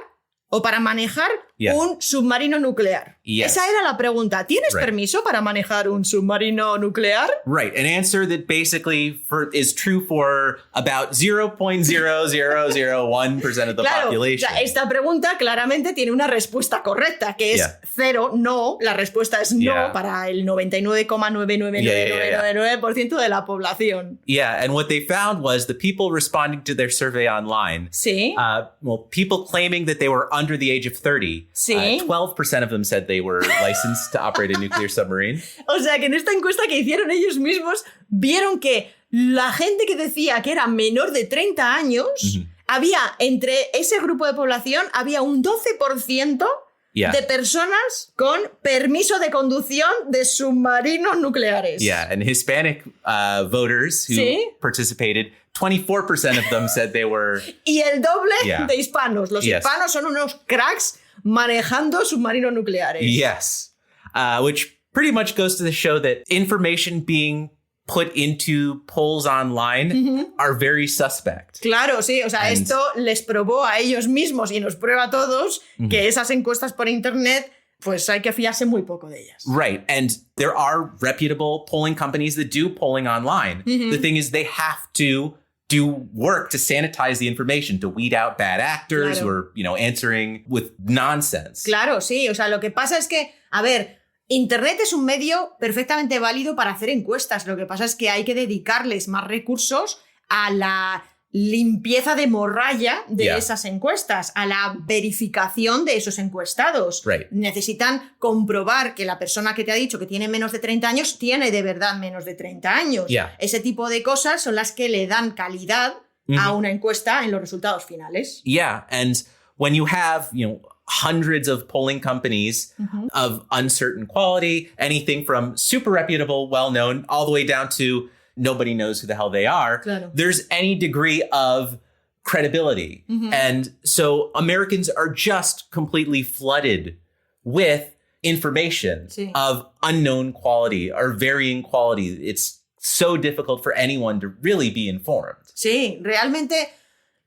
o para manejar un submarino nuclear.
Yes.
Esa era la pregunta. ¿Tienes permiso para manejar un submarino nuclear?
Right. An answer that basically is true for about 0.00001% of the population.
O sea, esta pregunta claramente tiene una respuesta correcta, que es 0, no. La respuesta es no para el 99,99999% de la población.
Yeah, and what they found was the people responding to their survey online, people claiming that they were under the age of 30, 12% of them said they were licensed to operate a nuclear submarine.
O sea, que en esta encuesta que hicieron ellos mismos, vieron que la gente que decía que era menor de 30 años, había entre ese grupo de población, había un 12% de personas con permiso de conducción de submarinos nucleares.
Yeah, and Hispanic voters who participated, 24% of them said they were...
Y el doble de hispanos. Los hispanos son unos cracks manejando submarinos nucleares.
Yes, which pretty much goes to show that information being put into polls online are very suspect.
Claro, sí. O sea, esto les probó a ellos mismos y nos prueba a todos que esas encuestas por internet, pues hay que fiarse muy poco de ellas.
Right. And there are reputable polling companies that do polling online. The thing is they have to do work to sanitize the information, to weed out bad actors who are, answering with nonsense.
Claro, sí. O sea, lo que pasa es que, a ver, Internet es un medio perfectamente válido para hacer encuestas. Lo que pasa es que hay que dedicarles más recursos a la limpieza de morralla de esas encuestas, a la verificación de esos encuestados. Necesitan comprobar que la persona que te ha dicho que tiene menos de 30 años tiene de verdad menos de 30 años. Ese tipo de cosas son las que le dan calidad a una encuesta en los resultados finales.
Yeah, and when you have, hundreds of polling companies of uncertain quality, anything from super reputable, well-known, all the way down to nobody knows who the hell they are. There's any degree of credibility. And so Americans are just completely flooded with information of unknown quality or varying quality. It's so difficult for anyone to really be informed.
Sí, realmente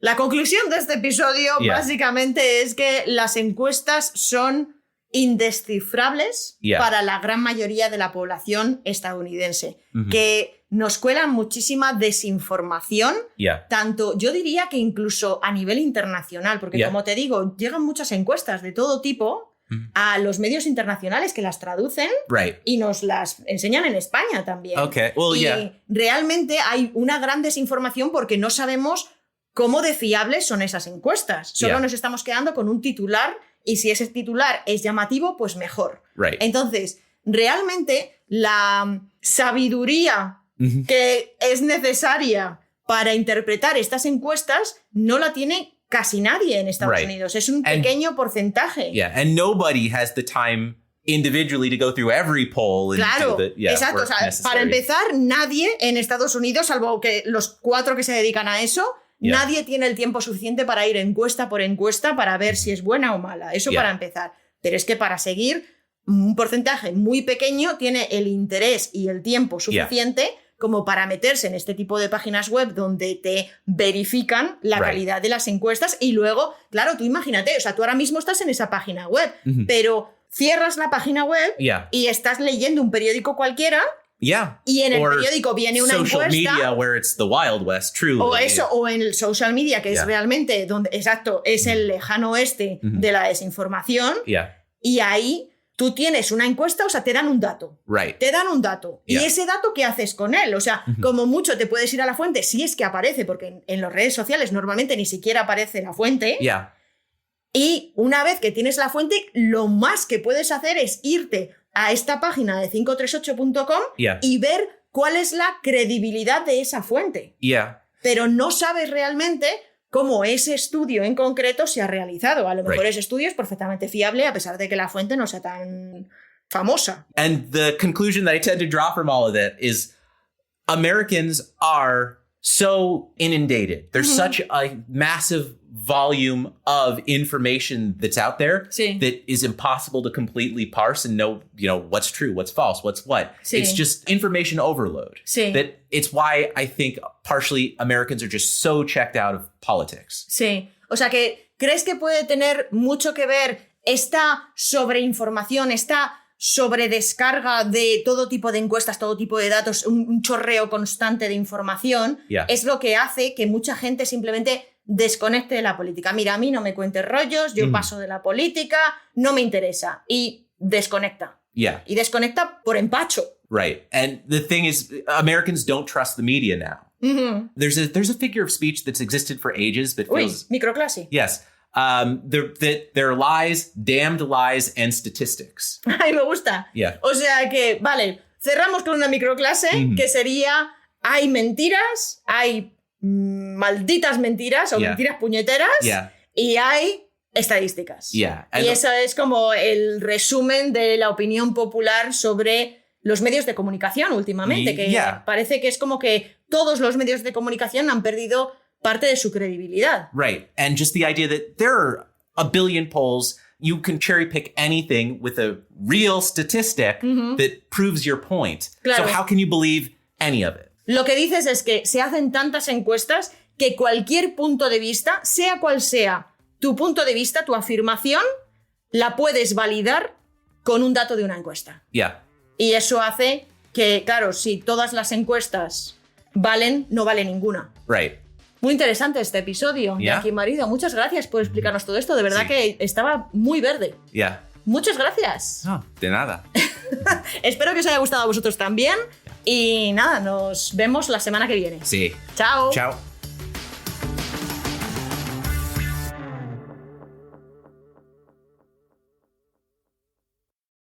la conclusión de este episodio básicamente es que las encuestas son indescifrables para la gran mayoría de la población estadounidense, que nos cuelan muchísima desinformación, tanto yo diría que incluso a nivel internacional, porque como te digo, llegan muchas encuestas de todo tipo a los medios internacionales que las traducen y nos las enseñan en España también. Y realmente hay una gran desinformación porque no sabemos cómo de fiables son esas encuestas. Solo nos estamos quedando con un titular y si ese titular es llamativo, pues mejor. Entonces, realmente la sabiduría que es necesaria para interpretar estas encuestas no la tiene casi nadie en Estados Unidos. Es un pequeño porcentaje.
And nobody has the time individually to go through every poll.
Claro, exacto. O sea, para empezar, nadie en Estados Unidos, salvo que los 4 que se dedican a eso, nadie tiene el tiempo suficiente para ir encuesta por encuesta para ver si es buena o mala. Eso para empezar. Pero es que para seguir, un porcentaje muy pequeño tiene el interés y el tiempo suficiente como para meterse en este tipo de páginas web donde te verifican la calidad de las encuestas y luego, claro, tú imagínate, o sea, tú ahora mismo estás en esa página web, pero cierras la página web y estás leyendo un periódico cualquiera. Y en el periódico viene una
social
encuesta.
Media where it's the Wild West, truly.
O eso, o en el social media, que es realmente donde, es el lejano oeste de la desinformación. Y ahí tú tienes una encuesta, o sea, te dan un dato. Te dan un dato. Y ese dato, ¿qué haces con él? O sea, como mucho te puedes ir a la fuente, si es que aparece, porque en las redes sociales normalmente ni siquiera aparece la fuente. Y una vez que tienes la fuente, lo más que puedes hacer es irte a esta página de 538.com y ver cuál es la credibilidad de esa fuente. Pero no sabes realmente cómo ese estudio en concreto se ha realizado. A lo mejor ese estudio es perfectamente fiable a pesar de que la fuente no sea tan famosa.
And the conclusion that I tend to draw from all of that is Americans are so inundated. There's such a massive volume of information that's out there that is impossible to completely parse and know, what's true, what's false, what's what. It's just information overload. That it's why I think partially Americans are just so checked out of politics.
O sea que, ¿crees que puede tener mucho que ver esta sobreinformación, esta sobredescarga de todo tipo de encuestas, todo tipo de datos, un chorreo constante de información, es lo que hace que mucha gente simplemente desconecte de la política. Mira, a mí no me cuentes rollos, yo paso de la política, no me interesa. Y desconecta. Y desconecta por empacho.
Right. And the thing is, Americans don't trust the media now. Mm-hmm. There's a figure of speech that's existed for ages that feels...
microclase.
Yes. They're lies, damned lies, and statistics.
Ay, me gusta.
Yeah.
O sea que, vale, cerramos con una microclase que sería, hay mentiras, hay malditas mentiras o mentiras puñeteras y hay estadísticas. Y eso es como el resumen de la opinión popular sobre los medios de comunicación últimamente, que parece que es como que todos los medios de comunicación han perdido parte de su credibilidad.
Right. And just the idea that there are a billion polls, you can cherry pick anything with a real statistic that proves your point.
Claro.
So how can you believe any of it?
Lo que dices es que se hacen tantas encuestas que cualquier punto de vista, sea cual sea tu punto de vista, tu afirmación, la puedes validar con un dato de una encuesta. Y eso hace que, claro, si todas las encuestas valen, no vale ninguna.
Right.
Muy interesante este episodio, Yankee Marido. Muchas gracias por explicarnos todo esto. De verdad que estaba muy verde. Muchas gracias.
No, de nada.
Espero que os haya gustado a vosotros también. Y nada, nos vemos la semana que viene.
Sí.
Chao.
Chao.